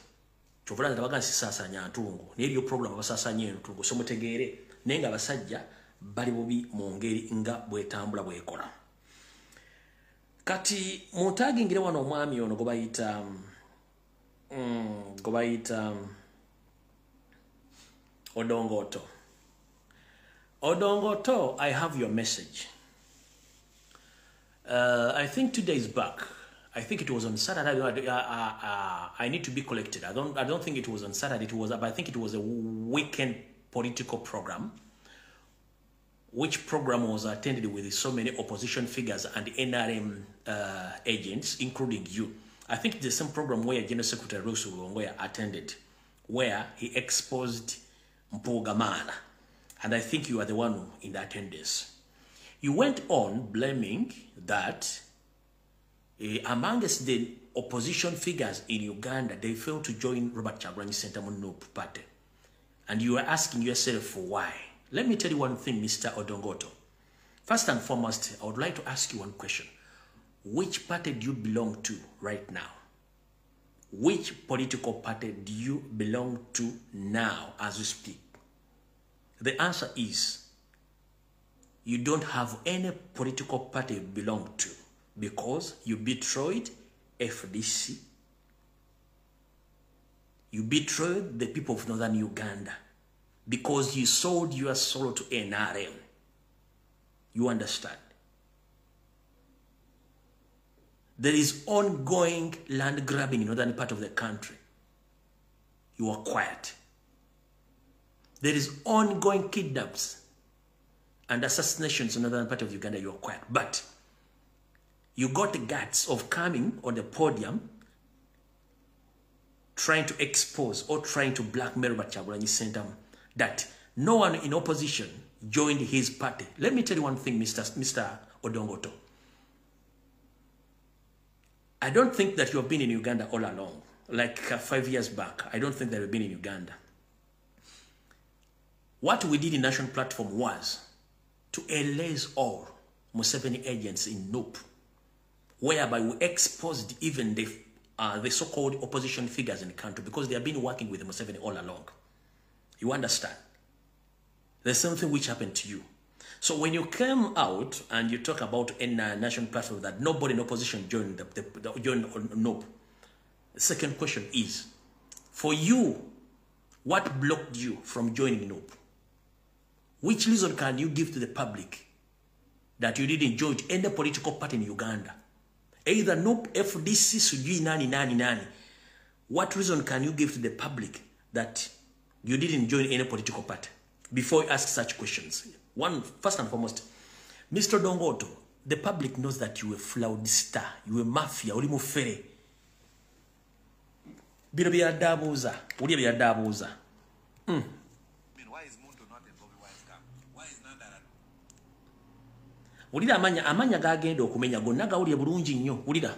kyovula nti abaganzi sisaasanya ntungo neryo problem abasaasanya entungo so mutegeere naye nga abasajja bali bubi mu ngeri nga bwetambula bwekola kati mutagingire wano omwami ono gobayita Odongoto, I have your message. I think 2 days back, I think it was on Saturday. I need to be collected. I don't think it was on Saturday. But I think it was a weekend political program, which program was attended with so many opposition figures and NRM agents, including you. I think it's the same program where General Secretary Rusu Longoya attended, where he exposed Mpugamana, and I think you are the one in the attendance. You went on blaming that amongst the opposition figures in Uganda, they failed to join Robert Kyagulanyi Ssentamu party. And you are asking yourself for why. Let me tell you one thing, Mr. Odongoto. First and foremost, I would like to ask you one question. Which party do you belong to right now? Which political party do you belong to now as we speak? The answer is, you don't have any political party you belong to because you betrayed FDC. You betrayed the people of northern Uganda because you sold your soul to NRM. You understand? There is ongoing land grabbing in northern part of the country. You are quiet. There is ongoing kidnaps and assassinations in northern part of Uganda. You are quiet. But you got the guts of coming on the podium trying to expose or trying to blackmail Bachagulanyi Sentamu that no one in opposition joined his party. Let me tell you one thing, Mr. Odongoto. I don't think that you have been in Uganda all along. Like 5 years back, I don't think that you've been in Uganda. What we did in National Platform was to erase all Museveni agents in NOPE, whereby we exposed even the so-called opposition figures in the country because they have been working with Museveni all along. You understand? There's something which happened to you. So when you came out and you talk about a national platform that nobody in opposition joined joined NOPE, the second question is, for you, what blocked you from joining NOPE? Which reason can you give to the public that you didn't join any political party in Uganda? Either NOPE, FDC, Sujui, nani. What reason can you give to the public that you didn't join any political party? Before you ask such questions. One, first and foremost, Mr. Dongoto, the public knows that you were fraudster, you were mafia, uli mufere. Bino byadabuza, uli byadabuza. Why is Muntu not in Bobi Wine's camp? Why is Nandara? Ulida amanya gagendo okumenya gonna gawulye bulungi nnyo, ulida.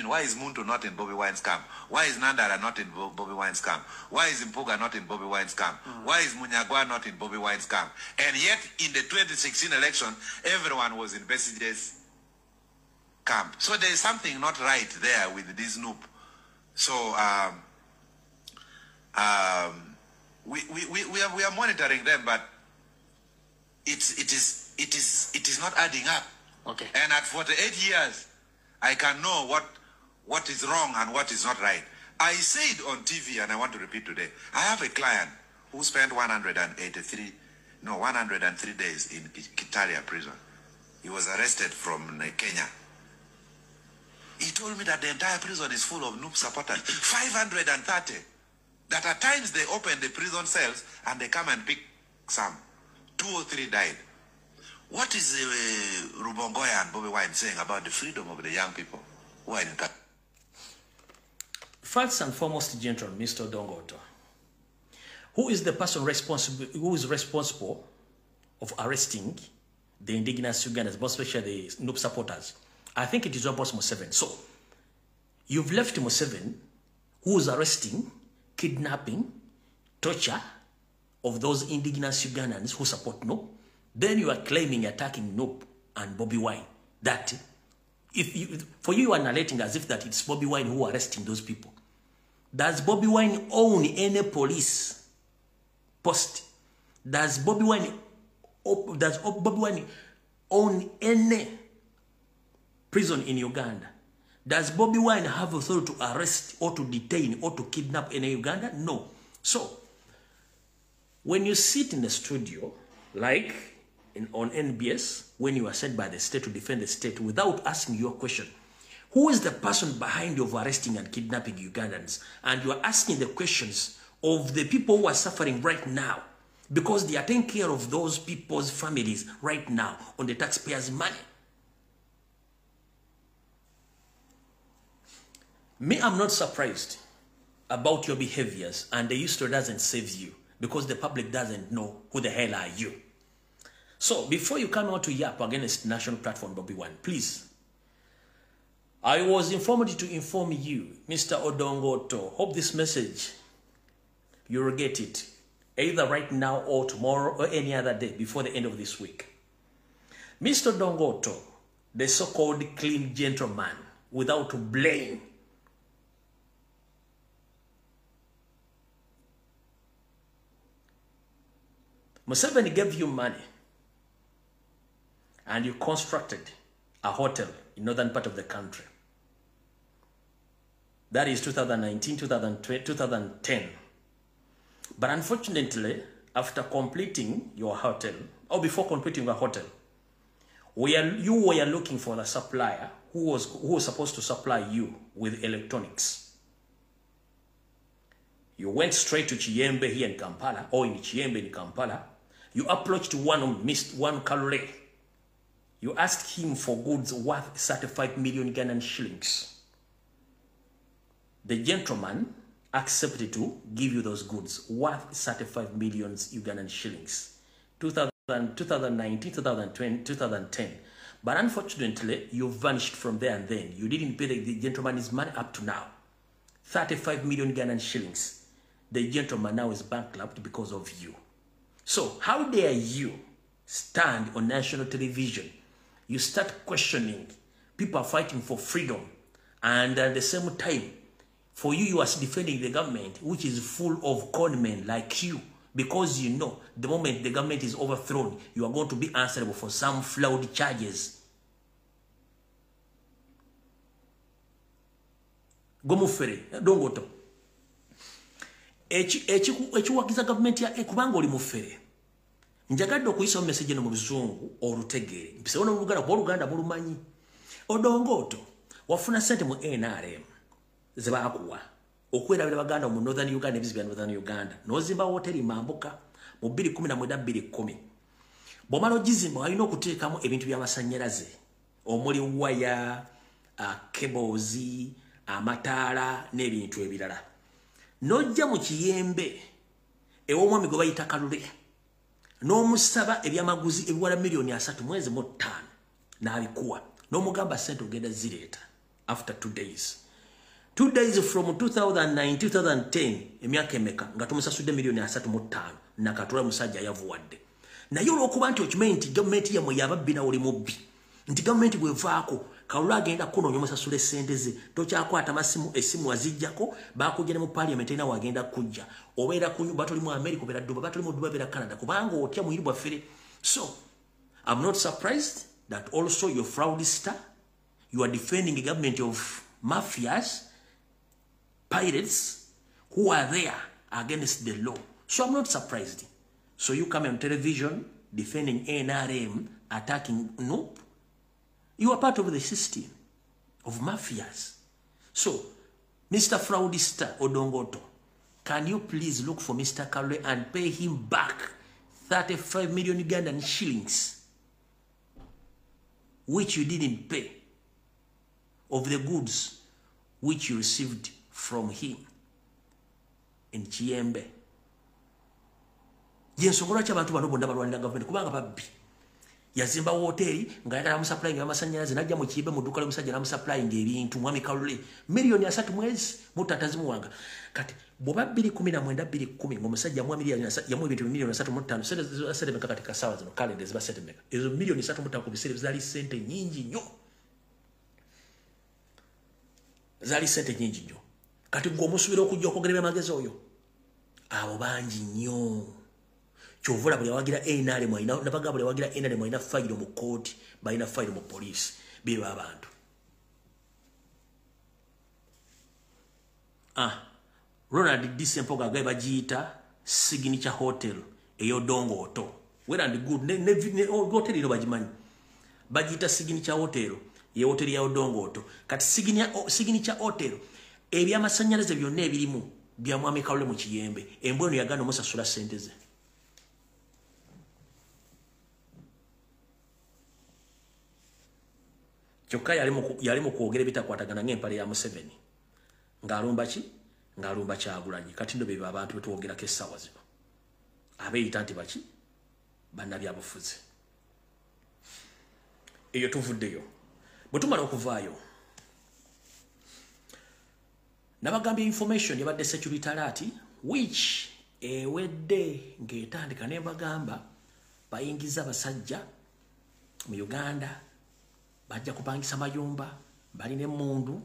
Why is Muntu not in Bobi Wine's camp? Why is Nandara not in Bobi Wine's camp? Why is Mpuga not in Bobi Wine's camp? Why is Munyagwa not in Bobi Wine's camp? And yet, in the 2016 election, everyone was in Besige's camp. So there is something not right there with this noob. So we are monitoring them, but it is not adding up. Okay. And at 48 years, I can know what is wrong and what is not right. I said on TV, and I want to repeat today, I have a client who spent 103 days in Kitaria prison. He was arrested from Kenya. He told me that the entire prison is full of noob supporters, 530. That at times they open the prison cells and they come and pick some. 2 or 3 died. What is Rubongoya and Bobi Wine saying about the freedom of the young people who are in Kenya? First and foremost, gentleman, Mr. Dongoto, who is the person responsible of arresting the indigenous Ugandans, especially the noob supporters? I think it is your boss Museveni. So, you've left Museveni, who is arresting, kidnapping, torture of those indigenous Ugandans who support NOPE. Then you are claiming attacking NOPE and Bobi Wine. That, for you are narrating as if that it's Bobi Wine who are arresting those people. Does Bobi Wine own any police post? Does Bobi Wine own any prison in Uganda? Does Bobi Wine have authority to arrest or to detain or to kidnap any Uganda? No. So, when you sit in the studio, like on NBS, when you are sent by the state to defend the state without asking your question, who is the person behind you arresting and kidnapping Ugandans? And you are asking the questions of the people who are suffering right now because they are taking care of those people's families right now on the taxpayers' money. Me, I'm not surprised about your behaviors, and the history doesn't save you because the public doesn't know who the hell are you. So, before you come out to yap against national platform Bobi Wine, please, I was informed to inform you, Mr. Odongoto. Hope this message, you'll get it either right now or tomorrow or any other day before the end of this week. Mr. Dongoto, the so-called clean gentleman, without blame, Museveni gave you money and you constructed a hotel in northern part of the country. That is 2019, 2020, 2010. But unfortunately, after completing your hotel, or before completing your hotel, you were looking for the supplier who was supposed to supply you with electronics. You went straight to Chiyembe here in Kampala, or in Chiyembe in Kampala. You approached one Kalule. You asked him for goods worth 35 million Ugandan shillings. The gentleman accepted to give you those goods worth 35 million Ugandan shillings. 2019, 2020, 2010. But unfortunately, you vanished from there and then. You didn't pay the gentleman his money up to now. 35 million Ugandan shillings. The gentleman now is bankrupt because of you. So, how dare you stand on national television? You start questioning. People are fighting for freedom. And at the same time, for you, you are defending the government, which is full of conmen like you. Because you know, the moment the government is overthrown, you are going to be answerable for some flawed charges. Gomufere, don't go to. Echiwakiza government ya kubanga oli mufere. Njagadde okuyisa message no mu Luzungu olutegere. Mpise ono Oluganda bulumanyi. Odongoto wafuna sente mu NRM zebakuwa okwelabira baganda mu Northern Uganda ebizibya Northern Uganda nozimba hoteli Mambuka mu 2010. Bomalo gizimba alina okuteekamu ebintu by'amasanyalaze omuli waya, cables, amataala n'ebintu ebirala. Nojja mu Kiyembe ew'omwami gwe bayita Kalule n'omusaba ebyamaguzi ebiwala million 3 mwezi mu 5 n'abikuwa n'omugamba sente ogenda zireeta after 2 days. 2 days from 2009 2010 emyaka emeka nga tumusasudde million 3 mu 5 nakatula musajja yavuwadde. Naye olw'okuba nti okimanyi nti gavumenti yamwe yababbi na oli mubbi nti gavumenti bwevaako Kalule agenda kunoonya omusasula sente ze tokyakwata esimu azijjako bakujja mu parliament ena wagenda kujja obeera ku nyumba toli mu America obeera Dubai batoli mu Dubai beera Canada kubanga otya muyiru bwaffe. So I'm not surprised that also your fraudster, you are defending the government of mafias, pirates who are there against the law. So I'm not surprised. So you come on television defending NRM, attacking. Nope. You are part of the system of mafias. So, Mr. Fraudista Odongoto, can you please look for Mr. Kalule and pay him back 35 million Ugandan shillings, which you didn't pay, of the goods which you received from him in Chiyembe. Yensongola ky'abantu bano bonna balwanira government kubanga babbi. Yazimba hoteli nga yagala musupplying amasanyalaze najja mu Kiyembe mu dduka l'omusajja namusupplying ebintu mwami Kalule million 3 mwezi mutatazimuwanga. Kati bwoba 2010 ng'omusajja mu ebintu million 3 mu 5 setemeka katika sawa zino calendar ziba setemeka ezo million 3 mu 5 ku biseera zali sente nyingi nnyo. Zali sente nyingi nnyo. Kati ng'omusubira okujja okwogerera amagezi oyo abo bangi nnyo. Kyovula buli awagira NRM mwina nabaga buli awagira NRM mwina file mu court bayina file mu police biba abantu. Ronald Disempo gaga bagiyita signature hotel eyo Dongoto. Well and good ne hotel ilo bagimanyi bagiyita signature hotel ye hotel ya Dongoto. Kati signature hotel ebyamasanyalaze byonna ebirimu bya mwami Kalule mu Kiyembe embweno yagano musasula sente ze. Kyokka yali mu kwogera ebitakwatagana ng'empale ya Museveni ng'alumba ki ng'alumba Kyagulanyi. Kati ndo beba abantu betwogerako essaawa zino abeeyita nti baki bannabyabufuzi. Eyo tuvuddeyo. Bwe tumala okuvaayo nabagambye information yabadde security alert which ewedde ng'etandika ne bagamba bayingiza abasajja mu Uganda bajja kupangisa mayumba bali ne mundu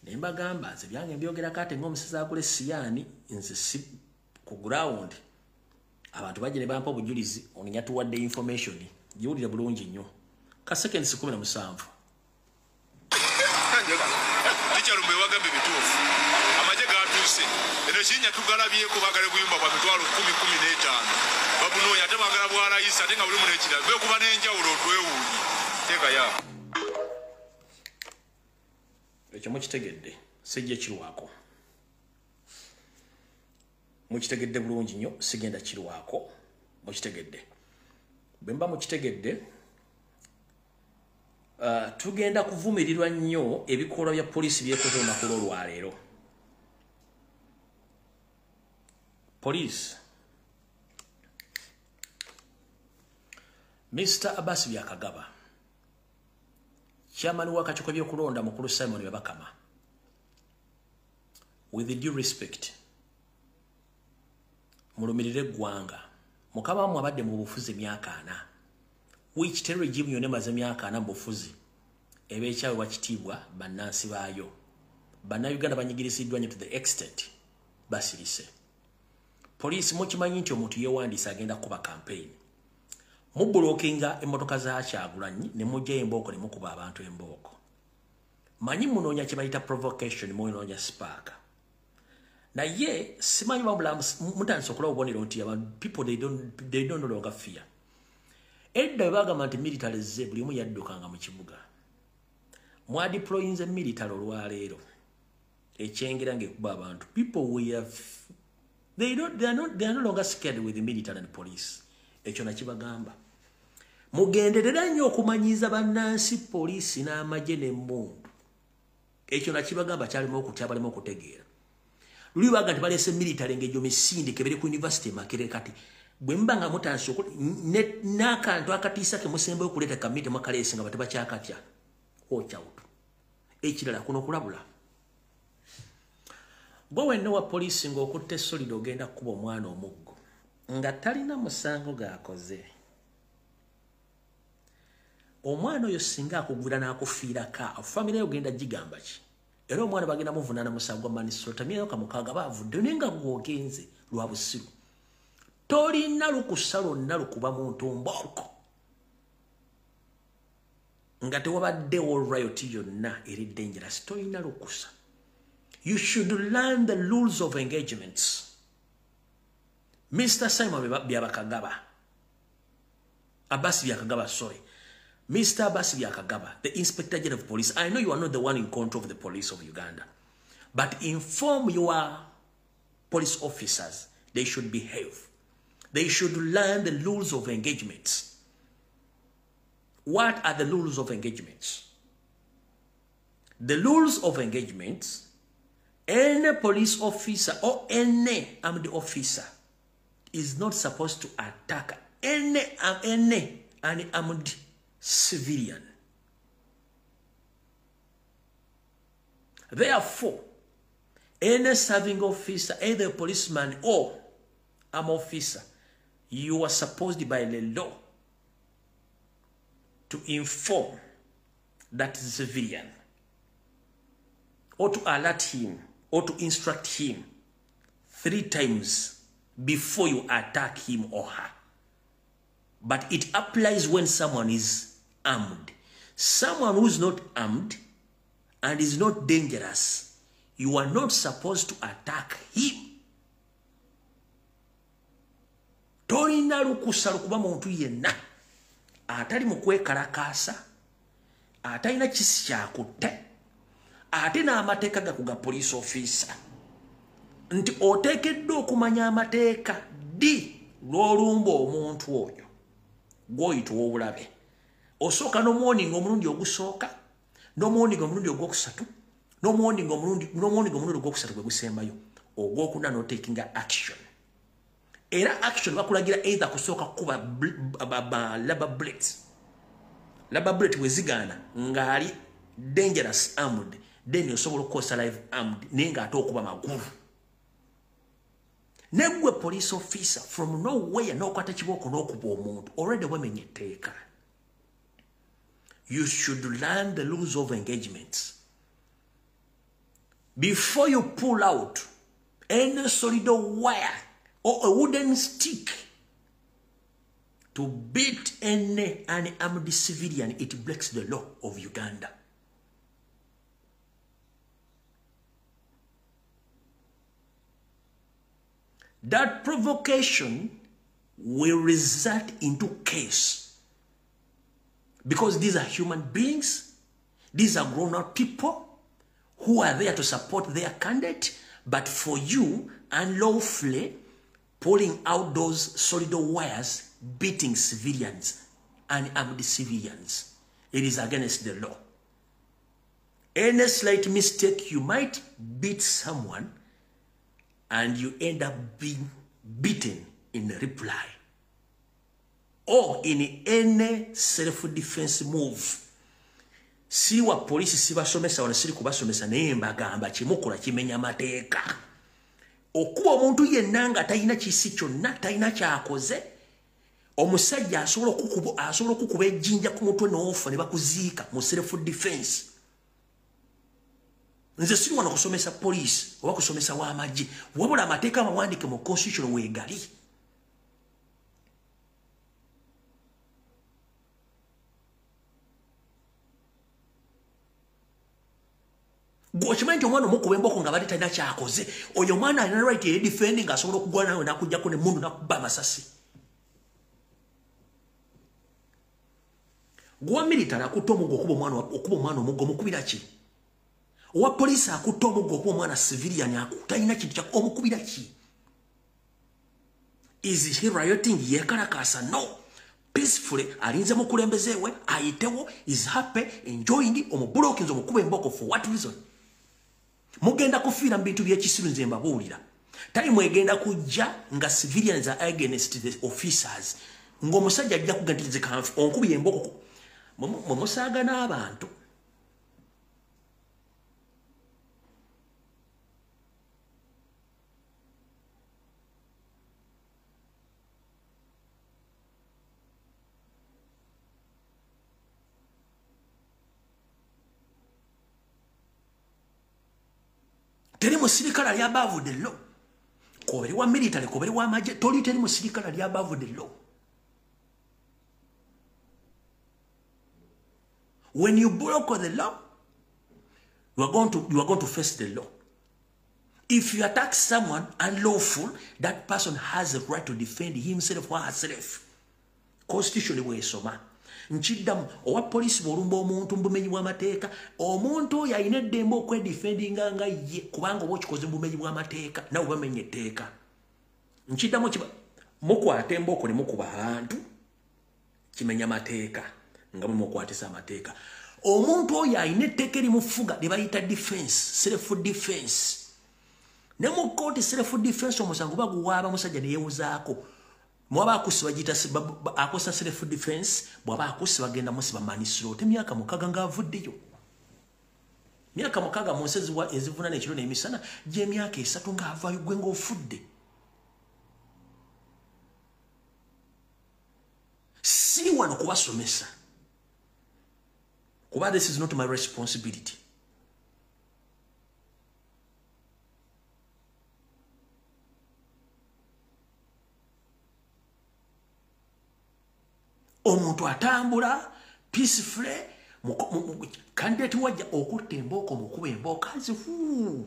nemba gamba ze byange mbyogera kate ng'omuseza akule siyani nze si ku ground abantu bajje ne bampa obujulizi oninya tuwadde information giwulira bulungi nnyo ka seconds 17 Lumbuye wagambe bituufu amaje gatuuse eno kinya tugalabyeko bagale buyumba bwa mitwalo 10-15 babunoonya ate bagala bwalayisa ate nga buli muno ekira bekuba n'enjawulo twewuunyi teeka ya ekyo mukitegedde sijja kirwako mukitegedde bulungi nnyo sigenda kirwako mukitegedde bemba mukitegedde tugenda kuvumirirwa nnyo ebikolwa bya poliisi byekoze olunaku lw'olwaleero. Police Mr. Abbas Byakagaba chairman w'akakiiko by'okulonda mukulu Simon Babakama, with the due respect mulumirire eggwanga mukama wammwe abadde mu bufuzi emyaka 4 which terror regime yone maze myaka 4 mbufuzi ebeekyawe wakitiibwa bannansi baayo Bannayuganda banyigiriziddwa nnyo to the extent basirise. Police mukimanyi nti omuntu yeewandiisa agenda kuba campaign mubulookinga emmotoka za Kyagulanyi ne mujja embooko ne mukuba abantu embooko. Manyi munoonya kye bayita provocation munoonya spark. Naye simanyi babula mutandise okulaba obubonero nti people they don't no longer fear. Edda bagamba nti military ze buli omu yaddukanga mu kibuga. Mwadeployinze military olwaleero ekyengera ng'ekuba abantu. People we have they are no longer scared with the military and police. Ekyo nakibagamba. Mugenderera nnyo okumanyiza bannansi poliisi n'amagye n'emmundu. Ekyo nakibagamba kyalimu okutya balimu okutegeera. Luli baga nti baleese military ng'egyo misinde kebere ku university Makerere kati bwe mbanga mutansi n'akantu akatiisa ke musembe okuleeta kamite mwakaleese nga batebakyakatya. Watch out. Ekirala kuno kulabula. Bwe wenna wa poliisi ng'okutte solid ogenda kuba omwana omuggo nga talina musango g'akoze. Omwana oyo singa akugwira n'akufiiraka famire ogenda gigamba ki? Era omwana bagenda muvunaana musango gwa Manisota myaka 6 baavudde naye nga gw'ogenze lwa busiru. Tolina lukusa lwonna lukuba muntu mbooko nga tewabaddewo riot yonna eri dangerous. Tolina lukusa. You should learn the rules of engagements. Mr. Simon Byabakagaba. Abbas Byakagaba, sorry. Mr. Abbas Byakagaba, the Inspector General of Police. I know you are not the one in control of the police of Uganda. But inform your police officers. They should behave. They should learn the rules of engagements. What are the rules of engagements? The rules of engagements, any police officer or any armed officer is not supposed to attack any armed civilian. Therefore, any serving officer, either a policeman or armed officer, you are supposed by the law to inform that civilian or to alert him or to instruct him 3 times before you attack him or her. But it applies when someone is armed. Someone who is not armed and is not dangerous, you are not supposed to attack him. Tolina lukusa lukuba muntu yenna atali mu kwekalakaasa, atalina kisi kyakutte, ate n'amateeka gakuga police officer nti oteekeddwa okumanya amateeka ddi lw'olumba omuntu oyo gw'oyitibwa obulabe. Osooka n'omuwoninga omulundi ogusooka, n'omuwoninga omulundi ogwokusatu, n'omuwoninga omulundi ogwokusatu gwe gusembayo, ogwokuna n'otakinga action. Era action bakulagira either kusooka kuba rubber bullets. Rubber bullet wezigaana ng'ali dangerous armed, then osobola okukosa live armed naye ng'ate okuba magulu. Negwe police officer from nowhere n'okwata kibooko n'okuba omuntu already wamenye etteeka. you should learn the rules of engagements. Before you pull out any solid wire or a wooden stick to beat any unarmed civilian, it breaks the law of Uganda. That provocation will result into case. Because these are human beings. These are grown-up people who are there to support their candidate. But for you, unlawfully pulling out those solid wires, beating civilians, unarmed civilians, it is against the law. Any slight mistake, you might beat someone and you end up being beaten in reply. Or in any self-defense move. Siwa polisi siba somesa wala siri kubasomesa naye mbagamba kimukola kimenya mateeka. Okuba omuntu yennanga talina kisi kyonna, talina kyakoze, omusajja asobola okukuba ejjinja ku mutwe n'ofa ne bakuziika mu self-defense. Nze siri wano kusomesa polisi oba kusomesa w'amagye, wabula amateeka amawandiike mu constitution weegali. Gwokimanyi omwana omukuba emboko nga bali talina kyakoze, oyo omwana alina right ye defending asobola okugwa nawe n'akuggyako n'emmundu n'akuba amasasi. Gwa military akutta omuggo okuba omwana omuggo omukubira ki? Owa polisi akutta omuggo okuba omwana civilian talina kintu omukubira ki? Is he rioting yekalakasa? No. Peacefully alinze mukulembeze we ayitewo, is happy enjoying omubulokins omukuba emboko. For what reason? Mugenda kufiira mu bintu by'ekisiru nze mbabuulira. Time egenda kujja nga civilians are against the officers. Ng'omusajja ajja kugantiriza kanfu onkubi emboko. Mumusaaga n'abantu. Teri musirikale ali above the law. Koberi wa military, koberi wa maje, teri musirikale ali above the law. When you broke the law, you are going to face the law. If you attack someone unlawful, that person has a right to defend himself or herself. Constitution we soma. Nchiddamu owa polisi bolumba omuntu mbumenyi bw'amateeka, omuntu oyo alina eddembe okwedifendinga nga ye kubanga oba okikoze mbumenyi bw'amateeka nawe bamenye etteeka. Nchiddamu mukwata emboko ne mukuba abantu kimenya mateeka nga mukwatisa amateeka. Omuntu oyo alina etteeka erimufuga lye bayita defense, self-defense. Ne mu kkooti self-defense omusango baguwaaba musajja ne yeewuzaako. Mwaba akusiba jita akosa self-defense, mwaba akusiba genda musiba manisiro. Temyaka mukaga nga avuddeyo. Myaka mukaga monsezi wa ezivuna n'ekiro n'emisana, gye myaka 3 nga avaayo gwe ng'ofudde. Si wano kubasomesa. Kuba this is not my responsibility. Omuntu atambula peacefully candidate wajja okutta emboko mukuba emboko azifu.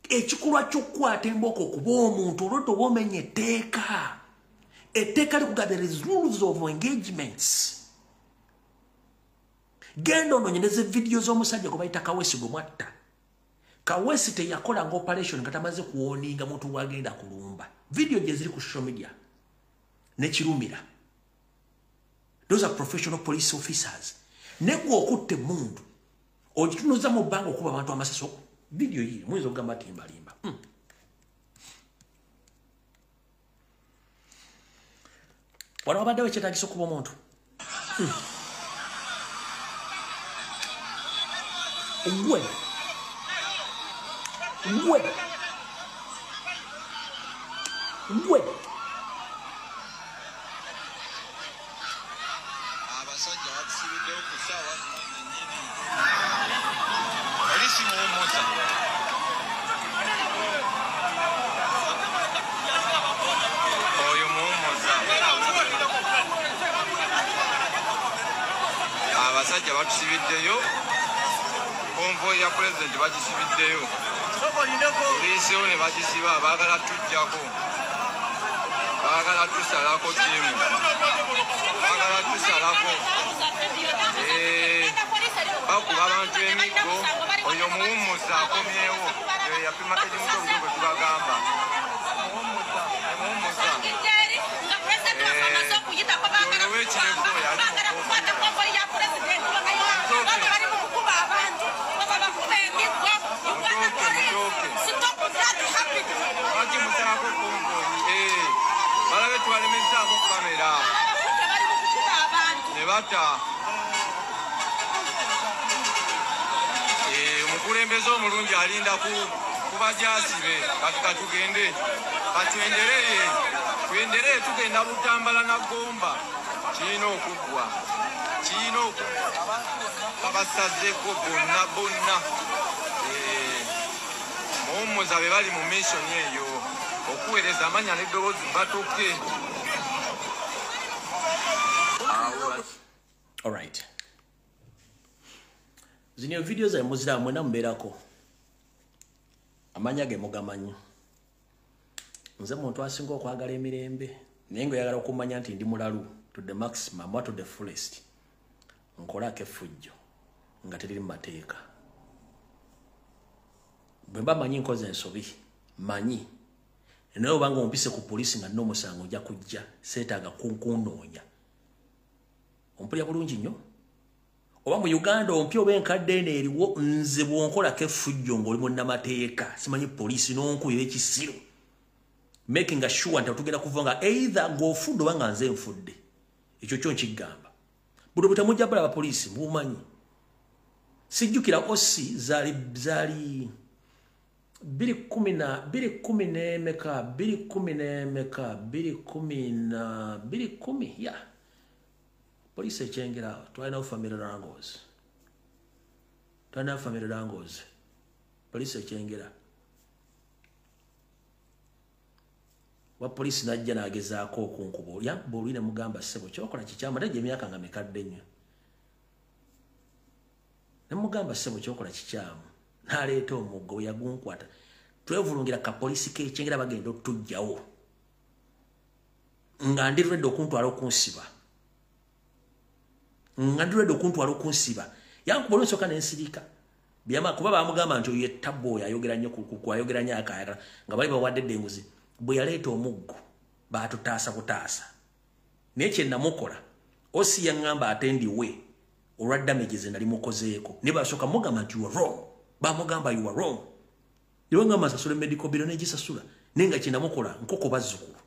Ekikulwa ky'okukwata emboko okuba omuntu olwedde oba omenya etteeka. Etteeka likuga there is rules of engagements. Genda ononyereze video z'omusajja gwe bayita Kawesi gwe mwatta. Kawesi teyakola nga operation nga tamaze kuwoninga muntu wagenda kulumba. Video gye ziri ku social media. Nekirumira. Those are professional police officers. Negwe okutte mundu. Ogitunuza mu bbanga okuba abantu amasaso. Video hii mwenzo kugamba timbalimba. Wano wabadde wekyetaagisa okuba omuntu. Gwe. Abasajja batusibiddewo ku abasajja batusibiddeyo konvoyi ya pulezidenti bagisibiddeyo poliisiyo ne bagisiba baagala tujjako baagala tusalako tiimu baagala tusalako bakuba abantu emiggo oyo muwummuza akomyewo yapima ekimuto obuzo bwe tubagamba muwummuza owekireko yali bakimusaako konvoyi balabe twalemezzaako kamera ne bata omukulembeze omulungi alinda kubajasibe kati katugende twendereye tugenda Butambala na Gomba kirina okuggwa abasazeeko bonna muwummuza be bali mu missoni eyo okuweereza amanya n'eddoboozi batuke. All right. Zino videos za muzira mwena mberako. Amanya ge mugamanyi. Nze muntu asinga okwagala emirembe. Naye yagala okumanya nti ndi mulalu to the maximum or to the fullest. Nkola ke fujjo nga teriri mateeka. Bwemba manyi nkoze ensobi. Manyi. Naye obanga ompise ku polisi nga nno musango ojja kujja seetaaga kunkunoonya. Ompulya bulungi nnyo. Oba mu Uganda ompya oba enkadde eno eriwo nze bwonkola ke fujjo ng'oli munnamateeka simanyi polisi n'onkuyira ekisiro. Making sure nti tugenda kuva nga either ng'ofudde oba nga nze nfudde. Ekyo kyo nkigamba. Buno butamujja bala abapoliisi mubumanyi. Sijjukira osi zaali 2010 ya police echengera twalina family rangozi police echengera wa police najja nagezaako okunkubo ya bolwine mugamba sebo kyokola kikyama taje emyaka nga mikadde nnyo ne mugamba sebo kyokola kikyamu naleeta omuggo yagunkwata twevulungira ka police kechengera bagenda otujjawo nga ndi redo okuntwala okunsiba yankubono soka nensirika byama kuba bamugamba nti oyo ettabbo ayogera nnyo ayogera nnyo akayagala nga bali bawadde denguzi bwe yaleeta omuggo baatutaasa butaasa naye kye namukola osi yaŋŋamba atendi we olwa damages nali mukozeeko ne basooka mugamba nti you are wrong bamugamba you are wrong yewe nga masasula medical bill n'egisasula naye nga kye namukola nkoko bazzukulu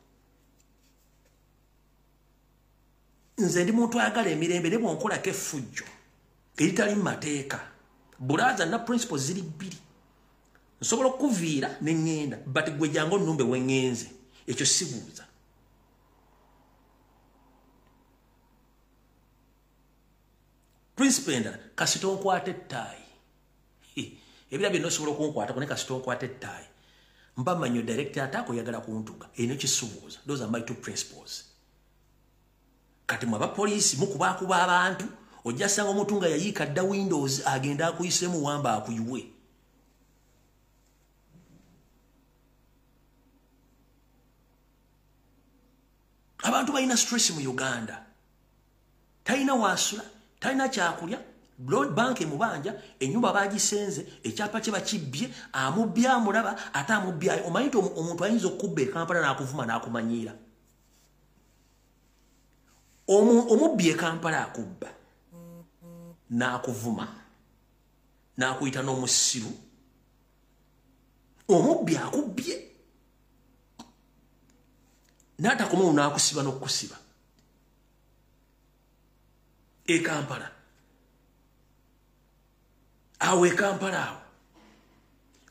nze ndi muntu ayagala emirembe ne bwonkolako effujjo eritali mateeka bulaza na principles ziri bbiri nsobola okuviira ne ŋŋenda but gwe jangu nnumbe we ŋŋenze ekyo sibuuza principle endala kasita onkwata ettaayi ebira byonna osobola okunkwatako ne kasita onkwata ettaayi mba manyo director ataako oyagala kuntuga erina ekisubuuza those are my two principles. Kati mwa bapolisi mukubakuba abantu ojja sanga omuntu nga yayiika dda windows agenda akuyisemu wamba akuyiwe. Abantu balina stress mu Uganda. Talina wasula, talina kyakulya, blood bank mubanja, ennyumba bagisenze, ekyapa kye bakibbye, amubbye amulaba, ate amubbye omanyi nti omuntu ayinza okubba e Kampala n'akuvuma n'akumanyiira. Omubbi e Kampala akubba n'akuvuma n'akuyita n'omusiru omubbi akubbye n'atakomawo n'akusiba n'okusiba e Kampala awo e Kampala awo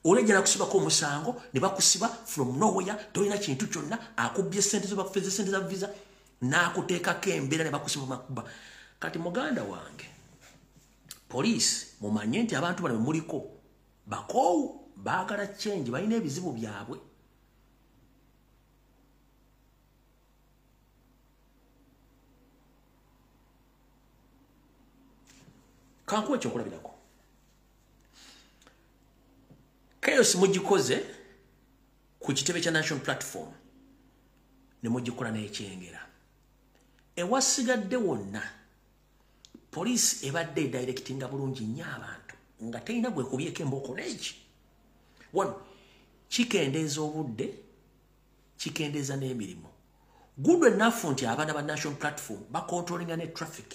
olejja nakusibako omusango ne bakusiba from nowhere tolina kintu kyonna akubbye sente zo bakufeze sente za visa n'akuteekako embeera ne bakusiba makuba. Kati muganda wange police mumanye nti abantu bano muliko bakoowu baagala change balina ebizibu byabwe. kankuwa ekyokulabirako chaos mugikoze ku kitebe kya national platform ne mugikola n'ekyengera ewasigadde wonna poliisi ebadde directinga bulungi nnyo abantu nga terina gwe kubyeko embooko n'eki wano kikendeeza obudde kikendeeza n'emirimu good enough nti abaana ba national platform bakontrolinga ne traffic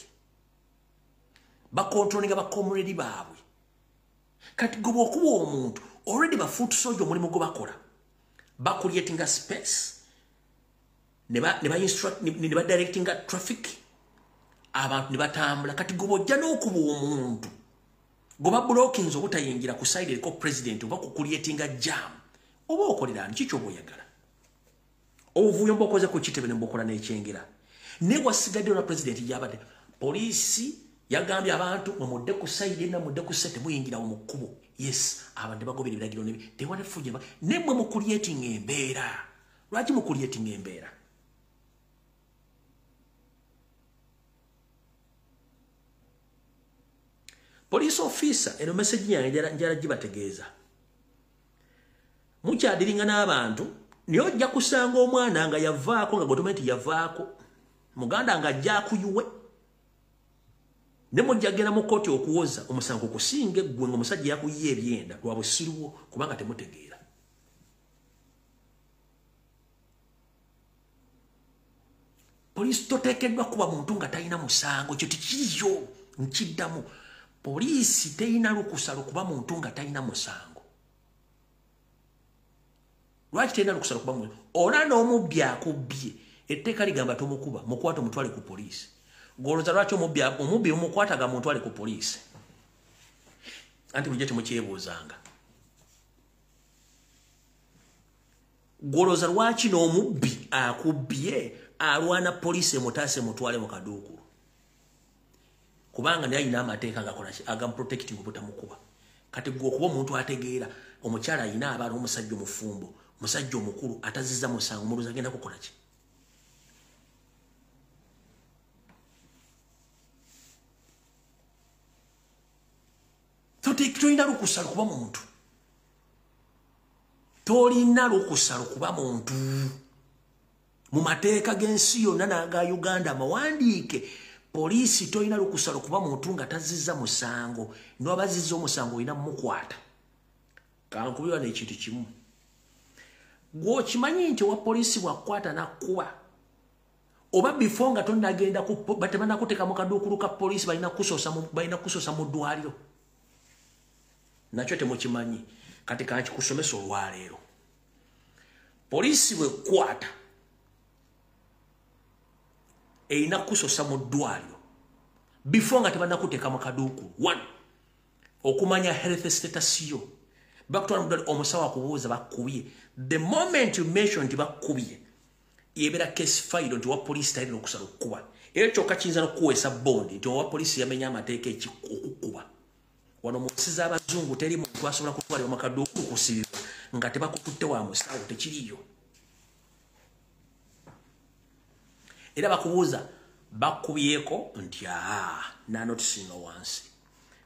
bakontrolinga bakomuliri baabwe kati goba okuba omuntu already bafuutu soja omulimu gwe bakola bakuliatinga space ne badirectinga traffic abantu ne batambula kati goba ojja n'okuba omuntu goba blockings obutayingira ku side eriko president oba kukuliatinga jam oba okolera kiki oba oyagala obuvuyo mbokoze ku kitebe ne mbokola n'ekyengera ne wasigadde na president yabadde poliisi yagambye abantu mudde ku side na mudde ku sete muyingira mu kkubo yes abantu bagobera ebiragiro ne tewana fuje ne mwe mu creating embeera lwaki mu creating embeera police officer eno message yange njala gibategeeza mukyadiringa n'abantu niyo ojja kusanga omwana nga yavaako nga government yavaako muganda nga ajja akuyuwe ne mujja genda mu kooti okuwoza omusango kusinga eggwe ng'omusajja yakuyiye ebyenda lwa busiruwo kubanga temutegeera poliisi toteekeddwa kuba muntu nga talina musango ekyo tikiriyo nkiddamu poliisi terina lukusa lukuba muntu nga talina musango lwaki terina lukusa lukuba muntu ona n'omubbi akubbye etteeka ligamba tomukuba mukwata omutwale ku poliisi golooza lwaki omubbi omukwataga muntu ali ku poliisi anti bulijjo temukyebuuzanga golooza lwaki n'omubbi akubbye alwana poliisi emutaase mutwale mu kaduukulu kubanga naye alina amateeka agamuprotecting obutamukuba kati gwe okuba omuntu ategeera omukyala alina abaana omusajja omufumbo omusajja omukulu atazizza musango omuluzi agenda kukola ki tolina lukusa lukuba muntu tolina lukusa lukuba muntu mu mateeka g'ensi yonna n'aga Uganda amawandiike poliisi tolina lukusa lukuba muntu nga tazizza musango n'abazizza omusango olina mumukwata kankubirwa n'ekintu kimu gw'okimanyi nti owa poliisi bwakkwata nakkuba oba before nga tonnagenda batemanakuteeka mu kaduukulu ka poliisi balina kusoosa mu ddwaliro nakyo temukimanyi kati kankikusomesa olwaleero poliisi bwekkwata erina kusosa mu ddwaliro before nga tebanakuteeka mu kaduukulu one okumanya health status yo bakutwala mu ddwaliro omusawo akubuuza bakubye the moment you mention nti bakubye yebeera case file nti owa poliisi talina okusala okukuba era kyokka kiyinza n'okukuweesa bondi nti owa poliisi yamenya amateeka okukuba wano mu nsi z'abazungu teri muntu asobola kutwalibwa mu kaduukulu kusibibwa nga tebakututte wa musawo tekiriyo era bakubuuza bakubyeko nti nanotisinga wansi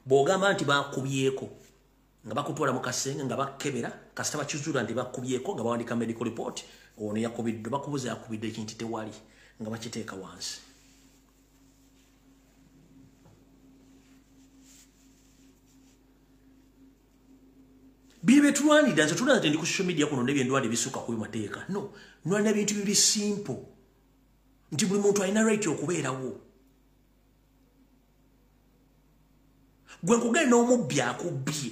bw'ogamba nti bakubyeko nga bakutwala mu kasenge nga bakebera kasita bakizuula nti bakubyeko nga bawandika medical report ono yakubiddwe bakubuuza yakubidde ekintu tewali nga bakiteeka wansi biri betulwanirira nze tulanda tendi ku social media kuno nebyendwala ebisukka kubi mateeka no nwalina ebintu biri simple nti buli muntu alina right okubeerawo gwe nkugende n'omubbi akubbye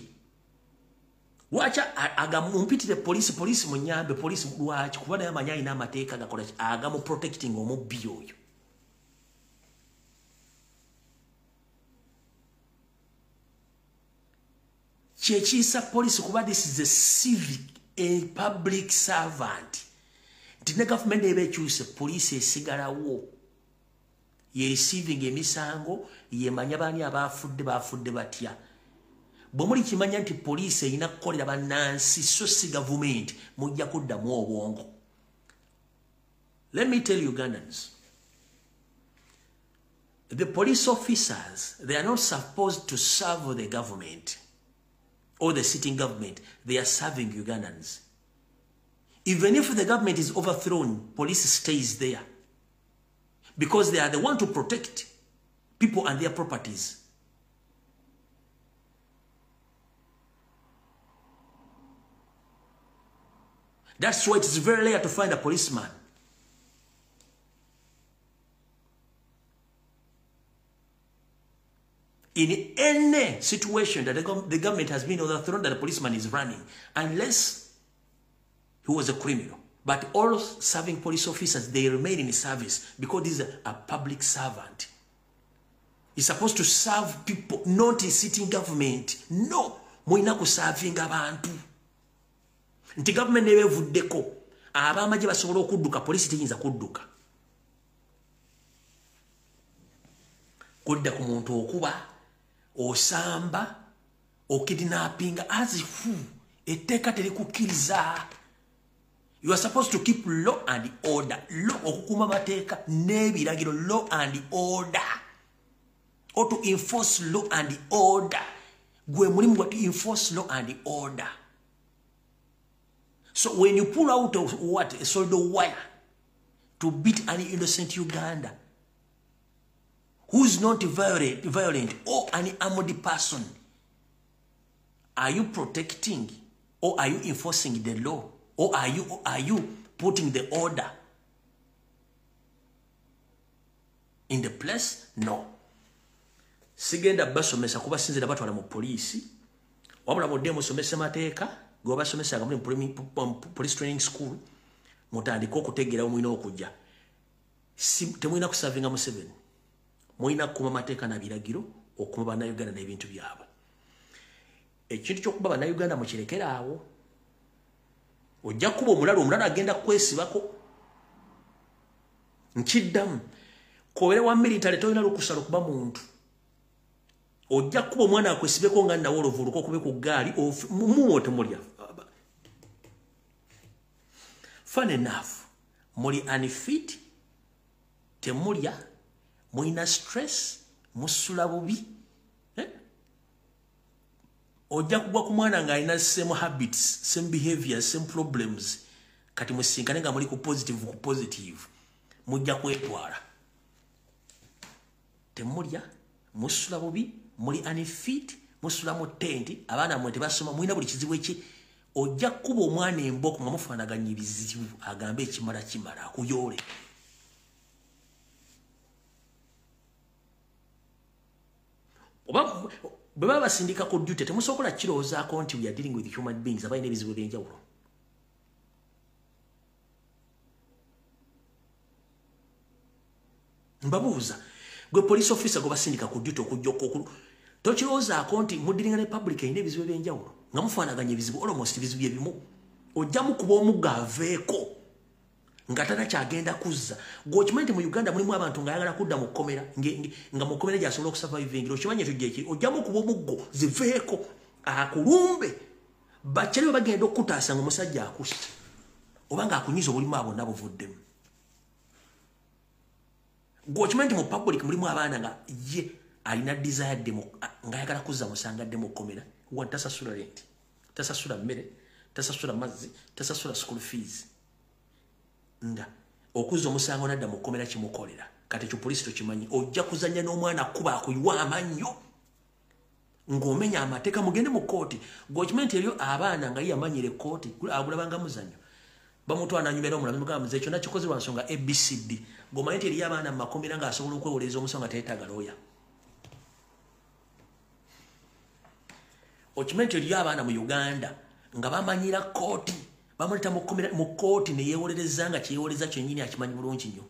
lwaki agamumpitire poliisi munyambe poliisi lwaki kuba naye amanyi alina amateeka gakola agamuprotecting omubbi oyo kyekiyisa poliisi kuba this is a civic a public servant nti ne gavumenti eba ekyuse poliisi esigalawo ye receiving emisango yemanya baani bafudde batya bwe muli kimanya nti poliisi erina kukolera bannansi so si gavumenti mujja kuddamu obwongo let me tell Ugandans the police officers, they are not supposed to serve the government or the sitting government. They are serving Ugandans. Even if the government is overthrown, police stays there. Because they are the one to protect people and their properties. That's why it is very rare to find a policeman. In any situation that the government has been overthrown, that the policeman is running, unless he was a criminal. But all serving police officers, they remain in service because this is a public servant. He's supposed to serve people, not a sitting government. No, moina ku serving abantu. Nti government newe vuddeko, abamaje basobola okudduka, police teyinza kudduka. Kudda ku muntu okuba, osamba, okidnapping, azifu, etteka terikukkiriza. You are supposed to keep law and order. Law okukuma mateeka n'ebiragiro, law and order. Or to enforce law and order. Gwe mulimu gwa to enforce law and order. So when you pull out of what? A solid wire to beat an innocent Uganda who is not violent or an armed person, are you protecting or are you enforcing the law? Or are you putting the order in the place? No. Sigenda basomesa kuba sinzira batwala mu police. Wabula bodde musomesa mateeka, go basomesa ga mu police training school. Mutandika okutegera omwina okujja. Temwina kusavinga mu 7. Mwina kuma mateeka na biragiro okuma bana Uganda n'ebintu byabo. Ekintu ky'okuba bana Uganda mu kirekera awo. Ojja kuba omulala agenda kwesibako. Nkiddamu kobere wa military toyina lukusalo kuba muntu. Ojja kuba omwana akwesibeko nga nawo oluvuluko kube ku gaali mumuwo temulya. Fun enough, muli unfit, temulya, muina stress, musula bubi. Ojja kugwa ku mwana nga alina same habits, same behaviors, same problems. Kati musinkane nga muli ku positive. Mujja kwetwala. Temulya, musula bubi, muli unfit, musula mu tent, abaana mwe tebasoma, muina buli kizibu eki. Ojja kuba omwana emboko nga mufaanaganya ebizibu agambe ekimala akuyole. Baba basindika ku duty temusokola kirowoozaako nti we are dealing with human beings abalina ebizibu ebyenjawulo. Mbabuuza gwe police officer gwe basindika ku duty okujja tokirowoozaako nti mudiringa ne public erina ebizibu ebyenjawulo nga mufaanaganya ebizibu almost ebizibu ebimu. Ojjamu kuba omugga aveeko nga tana kyagenda kuzza. Gwokimanyi nti mu Uganda mulimu abantu nga ayagala kudda mu kkomera nga mu kkomera gy'asobola okusurvivingira. Okimanyi ekyo gyeki ojjamu kuba omuggo ziveeko akulumbe bakyali bwe bagenda okukutaasa nga omusajja akusse oba nga akunyiza obulimu abo bonna buvuddemu. Gwokimanyi nti mu public mulimu abaana nga ye alina desire nga ayagala kuzza musanga dde mu kkomera wa tasasula rent, tasasula mmere, tasasula mazzi, tasasula school fees. Nda okuzza omusango nadda mu kkomera kimukolera. Kati ekyo poliisi tokimanyi. Ojja kuzanya n'omwana kuba akuyiwa amannyo ng'omenya amateeka mugende mu kooti. Gwokimanyi nti eryo abaana nga ye amanyire kooti agulabanga muzannyo bamutwala nanyumira omulamu mugamba muze ekyo nakikoze lwa nsonga ABCD. Ng'omanyi nti eriyo abaana mu makomera ng'asobola okwewoleza omusango nga teyeetaaga looya. Okimanyi nti eriyo abaana mu Uganda nga bamanyira kooti bamuleta mu kooti ne yeewolereza nga kyeyewoleza kyennyini akimanyi bulungi nnyo.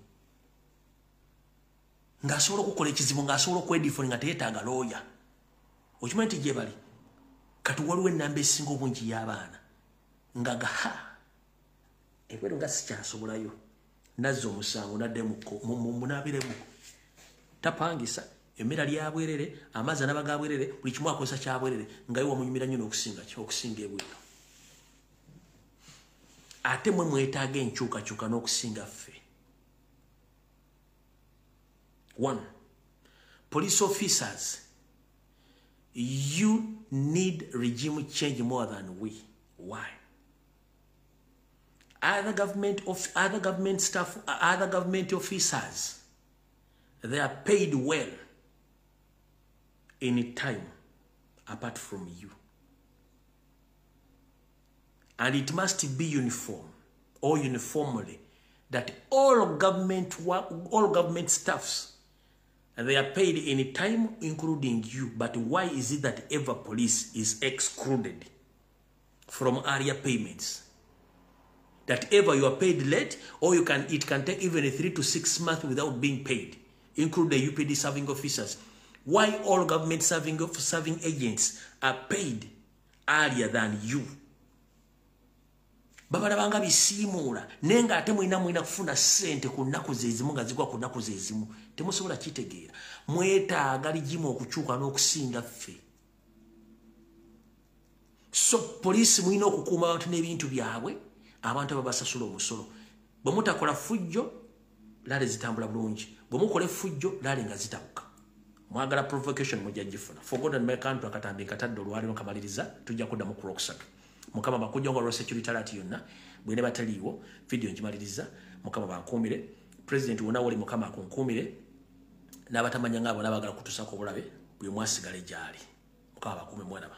Ng'asobola okukola ekizibu ng'asobola okwedifoni nga teyeetaaga looya. Okimanyi nti gye bali kati waliwo ennamba esinga obungi y'abaana nga gaha ebweru nga sikyasobolayo nazza omusango nadde munaabiremu tapangisa emmera lyabwerere amazzi anaba gabwerere buli kimu akozesa kyabwerere nga yo wamunyumira nnyo n'okusinga ebweru. Ate mwe mwetaaga enkyukakyuka n'okusinga ffe. 1. police officers, you need regime change more than we. Why? Other government staff, other government officers, they are paid well any time apart from you. And it must be uniform or uniformly that all government staffs, they are paid any time, including you. But why is it that every police is excluded from area payments? That ever you are paid late, or it can take even 3 to 6 months without being paid, including the UPD serving officers. Why all government serving agents are paid earlier than you? Babalabanga bisimula nenga ate mwina kufuna sente ku nnaku zezimu nga zigwa ku nnaku zezimu temusobola kitegeera. Mwetaaga ligimu okukyuka n'okusinga ffe. So police mwina okukuuma abantu n'ebintu byabwe, abantu ababasasula omusolo. Bwe mutakola fujjo laale zitambula bulungi, bwe mukola fujjo laale nga zitabuka. Mwagala provocation mujja gifuna. Forgotten mekantu akatambi katadde olwaliro kamaliriza tujja kuddamu ku Rocksatu. Mukama bakujonga ro security alert yonna bwene bataliwo video njimaliriza mukama bankumire president wona wali mukama akunkumire n'abatamanya ngabo n'abagala kutusako bulabe bwe mwasigale jali mukama bakume mwana ba